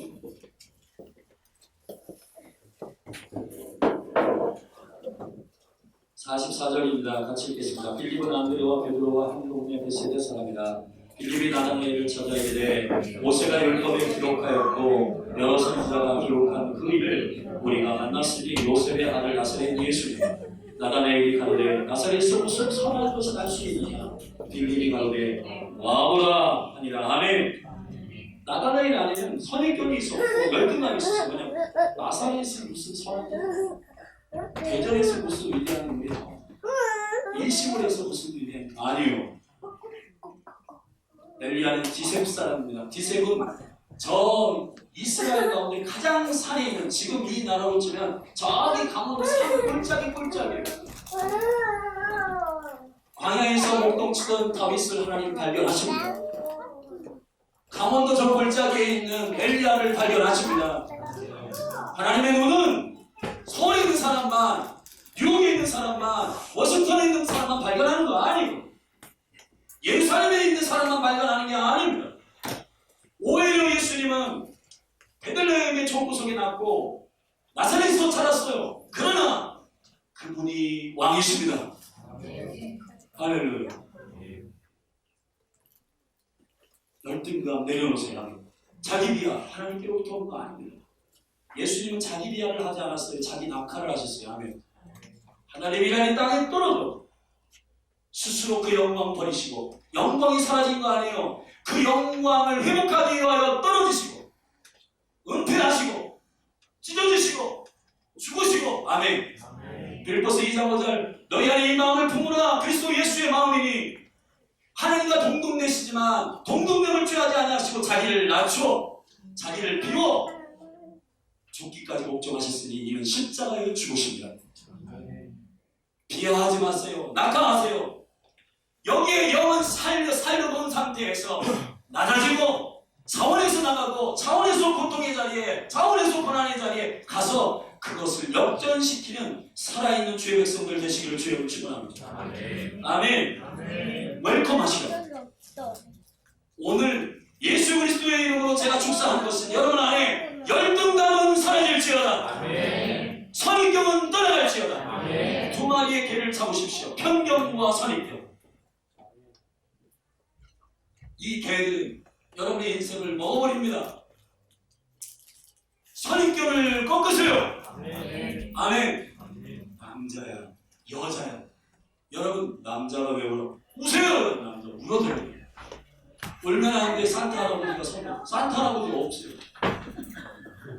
44절입니다. 같이 읽겠습니다. 빌립은 안드레와 베드로와 한 동네 베세다 사람이라. 빌립이 나다나엘을 찾아 이르되 모세가 율법에 기록하였고 여러 선지자가 기록한 그 일을 우리가 만났으니 요셉의 아들 나사렛 예수입니다. 나다나엘이 가로되 나사렛에서 무슨 선한 것을 할 수 있느냐? 빌립이 가로되 와보라 하니라. 아멘. 나다나엘 안에는 선입견이 있었고 열등감이 있었어요. 왜냐면 나사렛에서 무슨 선한 대전에서 무슨 위대한 일이 일시골에서 무슨 일이 아니요. 엘리야는 디셉 사람입니다. 디셉은 저 이스라엘 가운데 가장 산에 있는 지금 이 나라로 치면 저기 강원도 산 꼴짝이에요. 광야에서 목동치던 다윗을 하나님 발견하십니다. 강원도 저 골짜기에 있는 엘리야를 발견하십니다. 하나님의 눈은 서울에 있는 사람만, 뉴욕에 있는 사람만, 워싱턴에 있는 사람만 발견하는 거 아니고 예루살렘에 있는 사람만 발견하는 게 아닙니다. 오히려 예수님은 베들레헴의 촌구석에 낳고 나사렛에서 자랐어요. 그러나 그분이 왕이십니다. 할렐루야. 열등감 내려놓으세요. 자기 비하 하나님께로부터 온 거 아닙니다. 예수님은 자기 비하를 하지 않았어요. 자기 낙하를 하셨어요. 아멘. 하나님이라는 땅에 떨어져 스스로 그 영광 버리시고, 영광이 사라진 거 아니에요. 그 영광을 회복하기 위하여 떨어지시고 은폐하시고 찢어지시고 죽으시고. 아멘. 빌립보서 2장 5절 너희 안에 이 마음을 품으라 그리스도 예수의 마음이니 하나님과 동등되시지만 동등됨을 취하지 아니하시고 자기를 낮추어 자기를 비워 죽기까지 목적하셨으니 이는 십자가에 죽으십니다. 비하하지 마세요. 낙하하세요. 여기에 영은 살려놓은 상태에서 낮아지고 차원에서 나가고 차원에서 고통의 자리에 차원에서 고난의 자리에 가서 그것을 역전시키는 살아있는 주의 백성들 되시기를 주의 축원합니다. 아멘. 웰컴하시라. 오늘 예수 그리스도의 이름으로 제가 축사한 것은 여러분 안에 열등감은 사라질지어다. 선입견은 떠나갈지어다. 두 마리의 개를 잡으십시오. 편견과 선입견. 이 개들은 여러분의 인생을 먹어버립니다. 선입견을 꺾으세요. 아멘. 남자야, 여자야. 여러분 남자가 왜 울어? 우세요. 남자 울어도 돼요. 울면 안 돼. 산타 할아버지가 선물. 산타 할아버지가 없어요.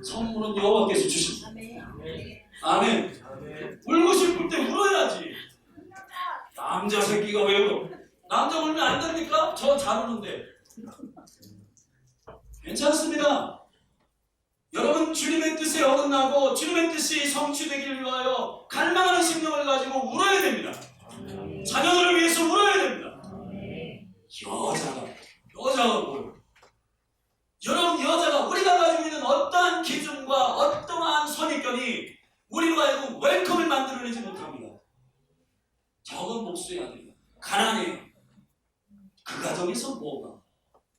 선물은 여호와께서 주십니다. 아멘. 울고 싶을 때 울어야지. 남자 새끼가 왜 울어? 남자 울면 안 됩니까? 저 잘 우는데. 괜찮습니다. 여러분 주님의 뜻에 어긋나고 주님의 뜻이 성취되기를 위하여 갈망하는 심령을 가지고 울어야 됩니다. 자녀들을 위해서 울어야 됩니다. 여자가 뭐예요? 여러분 여자가 우리가 가지고 있는 어떠한 기준과 어떠한 선입견이 우리로 하여금 웰컴을 만들어내지 못합니다. 적은 복수해야 됩니다. 가난해. 그 가정에서 뭐가?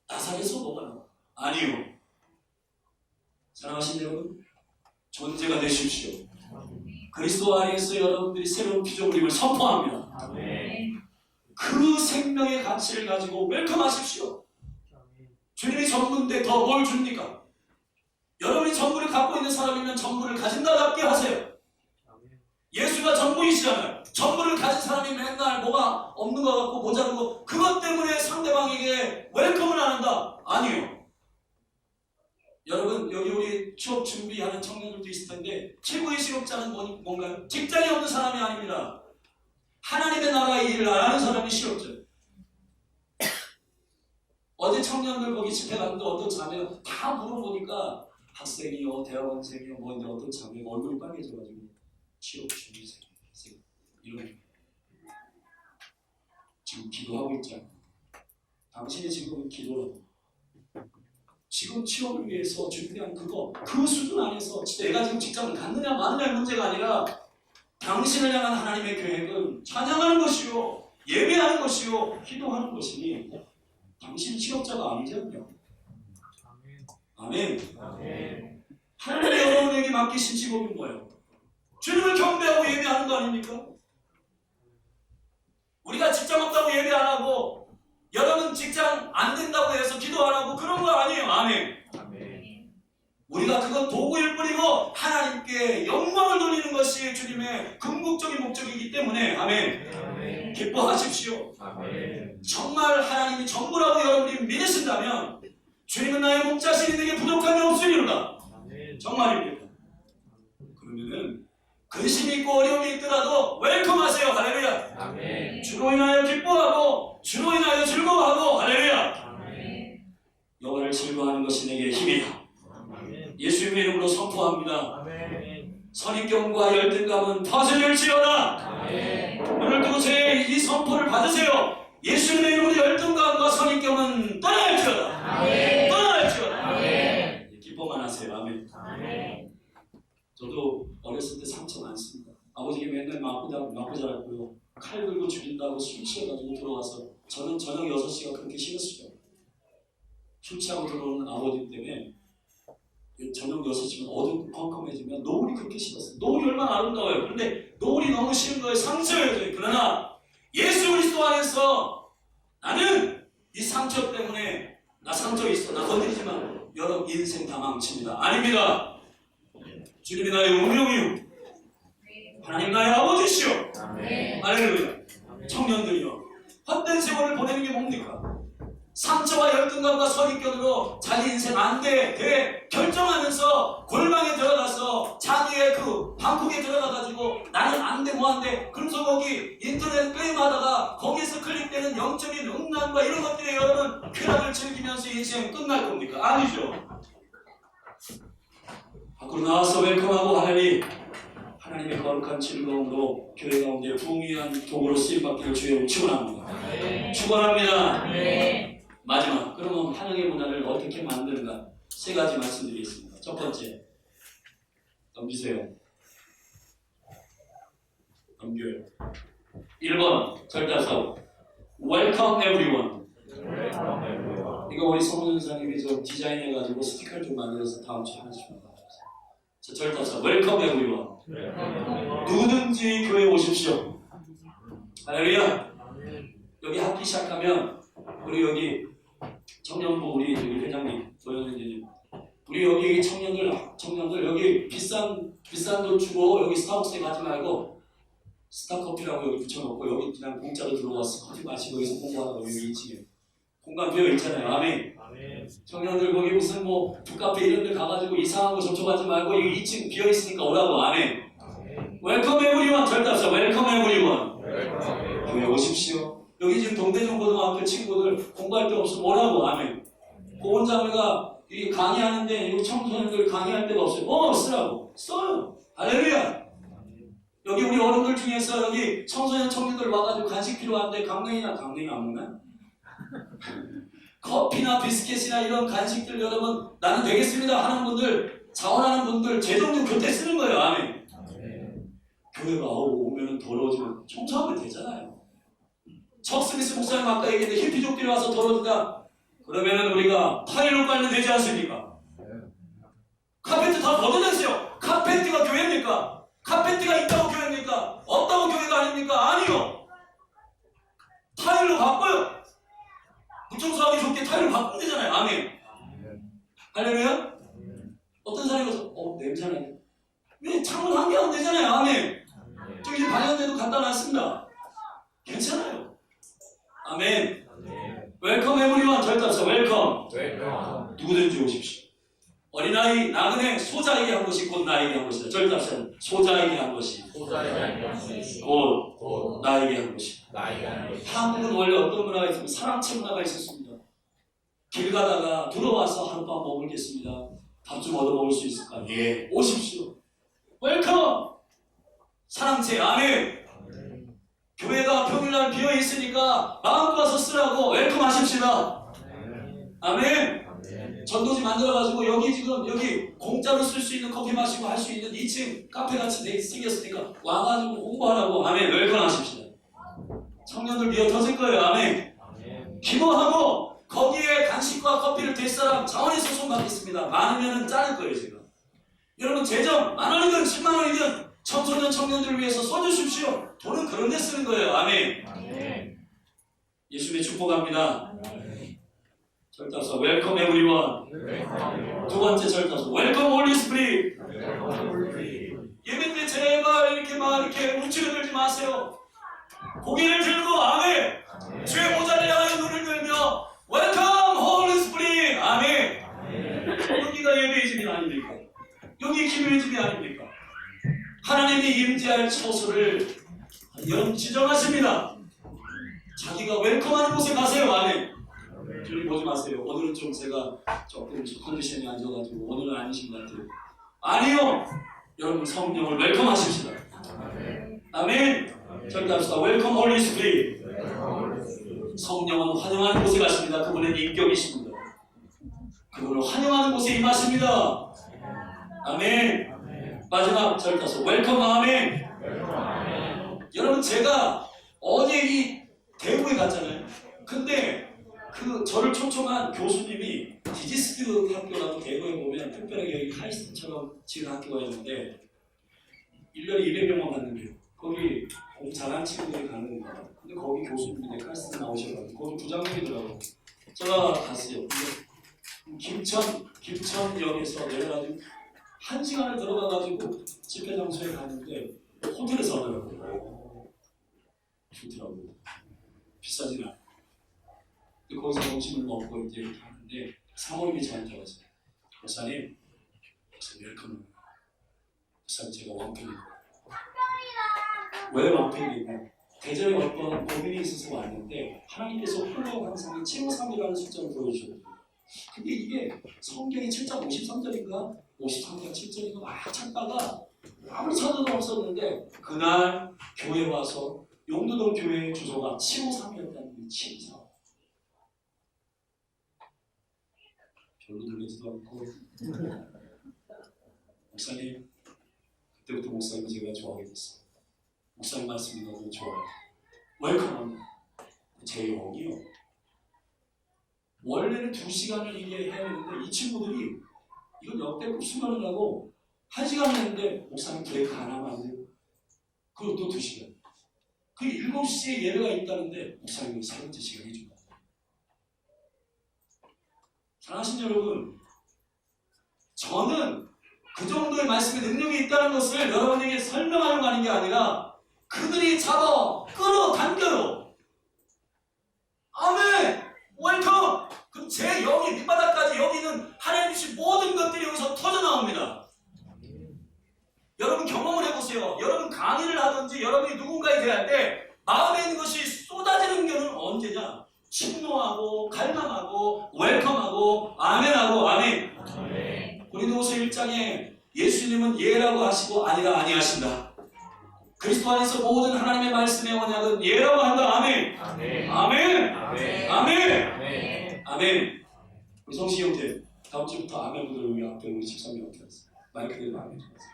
나사렛에서 뭐가 나와? 아니요. 사랑하신 여러분, 존재가 되십시오. 그리스도 안에서 여러분들이 새로운 피조물임을 선포합니다. 그 생명의 가치를 가지고 웰컴하십시오. 주님이 전부인데 더 뭘 줍니까? 여러분이 전부를 갖고 있는 사람이면 전부를 가진다답게 하세요. 예수가 전부이시잖아요. 전부를 가진 사람이 맨날 뭐가 없는 것 같고 모자른 거 그것 때문에 상대방에게 웰컴을 안 한다. 아니요. 여러분 여기 우리 취업 준비하는 청년들도 있을 텐데 최고의 실업자는 뭔가요? 직장이 없는 사람이 아닙니다. 하나님의 나라의 일을 안 하는 사람이 실업자예요. 어제 청년들 거기 집회 갔는데 어떤 자매가 다 물어보니까 학생이요 대학원생이요 뭐인데 어떤 자매가 얼굴이 빨개져가지고 취업 준비생 이런 지금 기도하고 있잖아요. 당신이 지금 기도라고 지금 취업을 위해서 준비한 그 수준 안에서 내가 지금 직장을 갖느냐 마느냐의 문제가 아니라 당신을 향한 하나님의 계획은 찬양하는 것이요 예배하는 것이요 기도하는 것이니 당신 취업자가 아니지 않냐. 아멘. 하나님이 여러분에게 맡기신 직업은 뭐예요? 주님을 경배하고 예배하는 거 아닙니까? 우리가 직장 없다고 예배 안 하고 여러분 직장 안 된다고 해서 기도 안 하고 그런 거 아니에요. 아멘. 우리가 그건 도구일 뿐이고 하나님께 영광을 돌리는 것이 주님의 궁극적인 목적이기 때문에 아멘. 기뻐하십시오. 정말 하나님이 전부라고 여러분이 믿으신다면 주님은 나의 목자신이 내게 부족함이 없으리로다. 정말입니다. 그러면은 근심이 있고 어려움이 있더라도 웰컴하세요. 할렐루야. 주로 인하여 기뻐하고 주로 인하여 즐거워하고 할렐루야. 여호와를 즐거워하는 것이 내게 힘이다. 예수님의 이름으로 선포합니다. 선입견과 열등감은 파쇄될지어다. 오늘 그곳에 이 선포를 받으세요. 예수님의 이름으로 열등감과 선입견은 떠날지어다. 떠날지어다. 기뻐만 하세요. 아멘. 저도 어렸을 때 상처 많습니다. 아버지가 맨날 맞고 자랐고요. 칼 들고 죽인다고 술 취해가지고 들어와서 저는 저녁 6시가 그렇게 싫었어요. 술 취하고 들어오는 아버지 때문에 저녁 6시면 어둡고 컴컴해지면 노을이 그렇게 싫었어요. 노을이 얼마나 아름다워요. 그런데 노을이 너무 싫은 거예요. 상처예요. 그러나 예수 그리스도 안에서 나는 이 상처 때문에 나 상처 있어. 나 건드리지만 여러분 인생 다 망칩니다. 아닙니다. 주님이 나의 운명이요. 하나님 나의 아버지시오. 할렐루야. 청년들이요. 헛된 세월을 보내는 게 뭡니까? 상처와 열등감과 선입견으로 자기 인생 안 돼 결정하면서 골방에 들어가서 자기의 그 방콕에 들어가가지고 나는 안 돼 뭐 안 돼 그러면서 거기 인터넷 게임하다가 거기서 클릭되는 영적인 음란과 이런 것들에 여러분 쾌락을 즐기면서 인생 끝날 겁니까? 아니죠. 밖으로 나와서 웰컴하고 하나님의 거룩한 즐거움으로 교회 가운데 부귀한 도구로 쓰임받기를 주여 축원합니다. 축원합니다. 마지막, 그러면 환영의 문화를 어떻게 만드는가? 3가지 말씀드리겠습니다. 첫 번째, 넘기세요. 넘겨요. 1번, 절다서 Welcome everyone. 이거 우리 성훈사님이 좀 디자인해가지고 스티커를 좀 만들어서 다음 주에 하나씩 만들어주세요. 자, 절다서 Welcome everyone. 누구든지 교회에 오십시오. 할렐루야. 여기 학기 시작하면 우리 여기 청년부 우리 회장님, 조현진님, 우리 여기 청년들 여기 비싼 돈 주고 여기 스타벅스에 가지 말고 스타커피라고 여기 붙여놓고 여기 그냥 공짜로 들어와서 커피 마시고 여기서 공부하라고 여기 2층에 공간 비어 있잖아요. 아멘. 청년들 거기 무슨 뭐 북카페 이런 데 가가지고 이상한 거 접촉하지 말고 여기 2층 비어 있으니까 오라고. 아멘. 웰컴 에브리원. 절답사 웰컴 에브리원. 교회 오십시오. 여기 지금 동대중고등학교 친구들 공부할 데 없으면 오라고. 아멘. 고원자매가 이 강의하는데 여기 청소년들 강의할 데가 없어요. 쓰라고. 써요. 할렐루야. 여기 우리 어른들 중에서 여기 청소년 청년들 와가지고 간식 필요한데 강냉이 안 먹나? 커피나 비스켓이나 이런 간식들 여러분 나는 되겠습니다 하는 분들, 자원하는 분들 재정도 교태 쓰는 거예요. 아멘. 교회가 오면은 더러워지면 청소하면 되잖아요. 척 스미스 목사님 아까 얘기했는데 히피족들이 와서 더러워진다. 그러면은 우리가 타일로 깔면 되지 않습니까? 카페트 다 걷어냈어요. 카페트가 교회입니까? 카페트가 있다고 교회입니까? 없다고 교회가 아닙니까? 아니요. 타일로 바꿔요. 무청소하기 좋게 타일로 바꾸면 되잖아요. 아멘. 할렐루야? 어떤 사람이 와서 냄새나요. 왜 창문 한 개 하면 되잖아요. 아멘. 저 이제 반년대도 갖다 놨습니다. 괜찮아요. 아멘. 웰컴 에브리원. 절답사 웰컴. 누구든지 오십시오. 어린아이, 나그네, 소자에게 한 것이 곧 나에게 한 것이다. 절답사 소자에게 한 것이 곧 나에게 한 것이다. 한국은 원래 어떤 문화가 있으면 사랑채 문화가 있었습니다. 길 가다가 들어와서 하룻밤 머물겠습니다. 밥 좀 얻어 먹을 수 있을까요? 예. 오십시오. 웰컴. 사랑채. 아멘. 교회가 평일날 비어 있으니까 마음껏 와서 쓰라고 웰컴 하십시다. 아멘. 전도지 만들어가지고 여기 지금 여기 공짜로 쓸 수 있는 커피 마시고 할 수 있는 2층 카페같이 생겼으니까 와가지고 공부하라고. 아멘. 웰컴 하십시다. 청년들 미어 터질 거예요. 아멘. 기도하고 거기에 간식과 커피를 댈 사람 자원에서 손 받겠습니다. 많으면 자를 거예요. 제가. 여러분 재정 10,000원이든 100,000원이든 청소년 청년들을 위해서 써주십시오. 돈은 그런 데 쓰는 거예요. 아멘. 예수님의 축복합니다. 절답서 웰컴 에브리원. 두 번째 절답서 웰컴 홀리 스피릿. 예배 때 제발 이렇게 움츠러들지 마세요. 고개를 들고 아멘. 주의 모자를 향하여 눈을 들며 웰컴 홀리 스피릿. 아멘. 여기가 예배의 집이 아닙니까? 여기 기도의 집이 아닙니까? 하나님이 임재할 처소를 지정하십니다. 자기가 웰컴하는 곳에 가세요. 아멘. 주님 보지 마세요. 오늘은 좀 제가 조금 컨디션이 안 좋아가지고 오늘은 아니신 것 같아요. 아니요. 여러분 성령을 웰컴하십시다. 아멘. 절답시다. 웰컴 홀리 스피릿. 성령은 환영하는 곳에 가십니다. 그분은 인격이십니다. 그분을 환영하는 곳에 임하십니다. 아멘. 마지막 절 따서 웰컴. 아멘. 여러분, 제가 어제 이 대구에 갔잖아요. 근데 그 저를 초청한 교수님이 디지스트 학교라고 대구에 보면 특별하게 여기 카이스트처럼 지은 학교가 있는데 1년에 200명만 갔는데요. 거기 공부 잘하는 친구들이 가는 거예요. 근데 거기 교수님이 카이스트 나오셔가지고 거기 부장님이더라고요. 제가 갔어요. 근데 김천역에서 내려가지고 1시간을 들어가가지고 집회 장소에 갔는데 호텔에서 하더라고요. 좋더라고요. 비싸진 않아요. 거기서 점심을 먹고 이제 이렇게 하는데 사모님이 저한테 왔어요. 목사님, 웰컴. 목사님, 제가 왕팬입니다. 왜 왕팬이냐? 대전에 어떤 고민이 있어서 왔는데 하나님께서 홀로 항상 753이라는 숫자를 보여주셨거든요. 근데 이게 성경이 7장 53절인가 53장 7절인가 막 찾다가 아무리 찾아도 없었는데 그날 교회 와서 용두동 교회의 주소가 753이었다는 게 753. 별로 들리지도 않고 목사님, 그때부터 목사님 제가 좋아하게 됐어요. 목사님 말씀이 너무 좋아요. 웰컴. 제 영이요. 원래는 2시간을 이게 해야 되는데 이 친구들이 이건 역대급 수련을 하고 1시간 했는데 목사님 브레이크 안 하면 안 돼요. 그리고 또 2시간. 그 7시에 예배가 있다는데 목사님이 3번째 해준다. 사랑하신 여러분, 저는 그 정도의 말씀의 능력이 있다는 것을 여러분에게 설명하려고 하는 게 아니라 그들이 잡아 끌어당겨요. 아멘! 웰컴! 그럼 제 영이 밑바닥까지 여기는 하나님 주신 모든 것들이 여기서 터져나옵니다. 여러분 경험을 해보세요. 여러분 강의를 하든지 여러분이 누군가에 대할 때 마음에 있는 것이 쏟아지는 경우는 언제냐? 침노하고 갈망하고 웰컴하고 아멘하고. 아멘. 고린도후서 1장에 예수님은 예라고 하시고 아니라 아니하신다. 그리스도 안에서 모든 하나님의 말씀의 언약은 예라고 한다. 아멘. 아멘. 아멘. 아멘. 아멘. 아멘. 우리 성시 형제 다음 주부터 아멘 부들 우리 앞에 우리 집사님 앞에 왔어요. 마이크 대고 아멘 좀 하세요.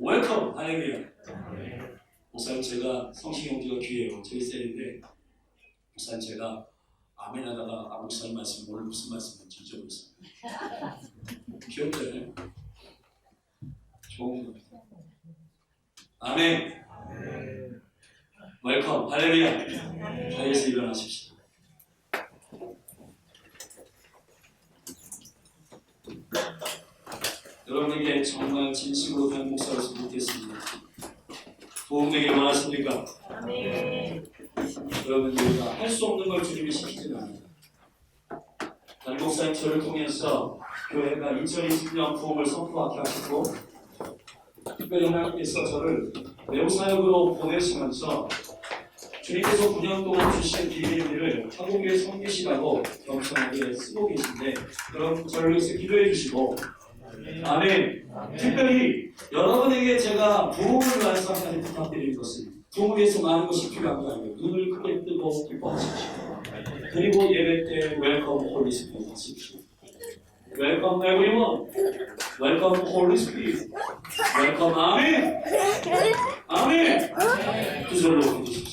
웰컴. 할렐루야. 목사님, 제가 성시 형제가 귀해요. 저희 셀인데 목사님, 제가 아멘 하다가 목사님 말씀 오늘 무슨 말씀인지 잊어버렸어요. 귀엽잖아요. 좋은 겁니다. 아멘. 웰컴. 할렐루야. 자리에서 일어나십시오. 여러분에게 정말 진심으로 된 목사로서 묻겠습니다. 도움되길 원하십니까? 여러분, 우리가 할 수 없는 걸 주님이 시키지는 않아요. 담임 목사님 저를 통해서 교회가 2020년 부흥을 선포하게 하시고 특별히 하나님께서 저를 외부 사역으로 보내시면서 주님께서 9년 동안 주신 비밀을 한국에 섬기시라고 겸손하게 쓰고 계신데, 그럼 저를 위해서 기도해 주시고, 아멘. 특별히 여러분에게 제가 부흥을 완성하는 부탁드리는 것은 부흥을 위해서 많은 것이 필요한 거 아니에요. 눈을 크게 뜨고 기뻐하십시오. 그리고 예배 때 웰컴 홀리 스피릿 하십시오. 웰컴 에브리원. 웰컴 홀리 스피릿. 웰컴. 아멘. 아멘. 두 절로 해주십시오.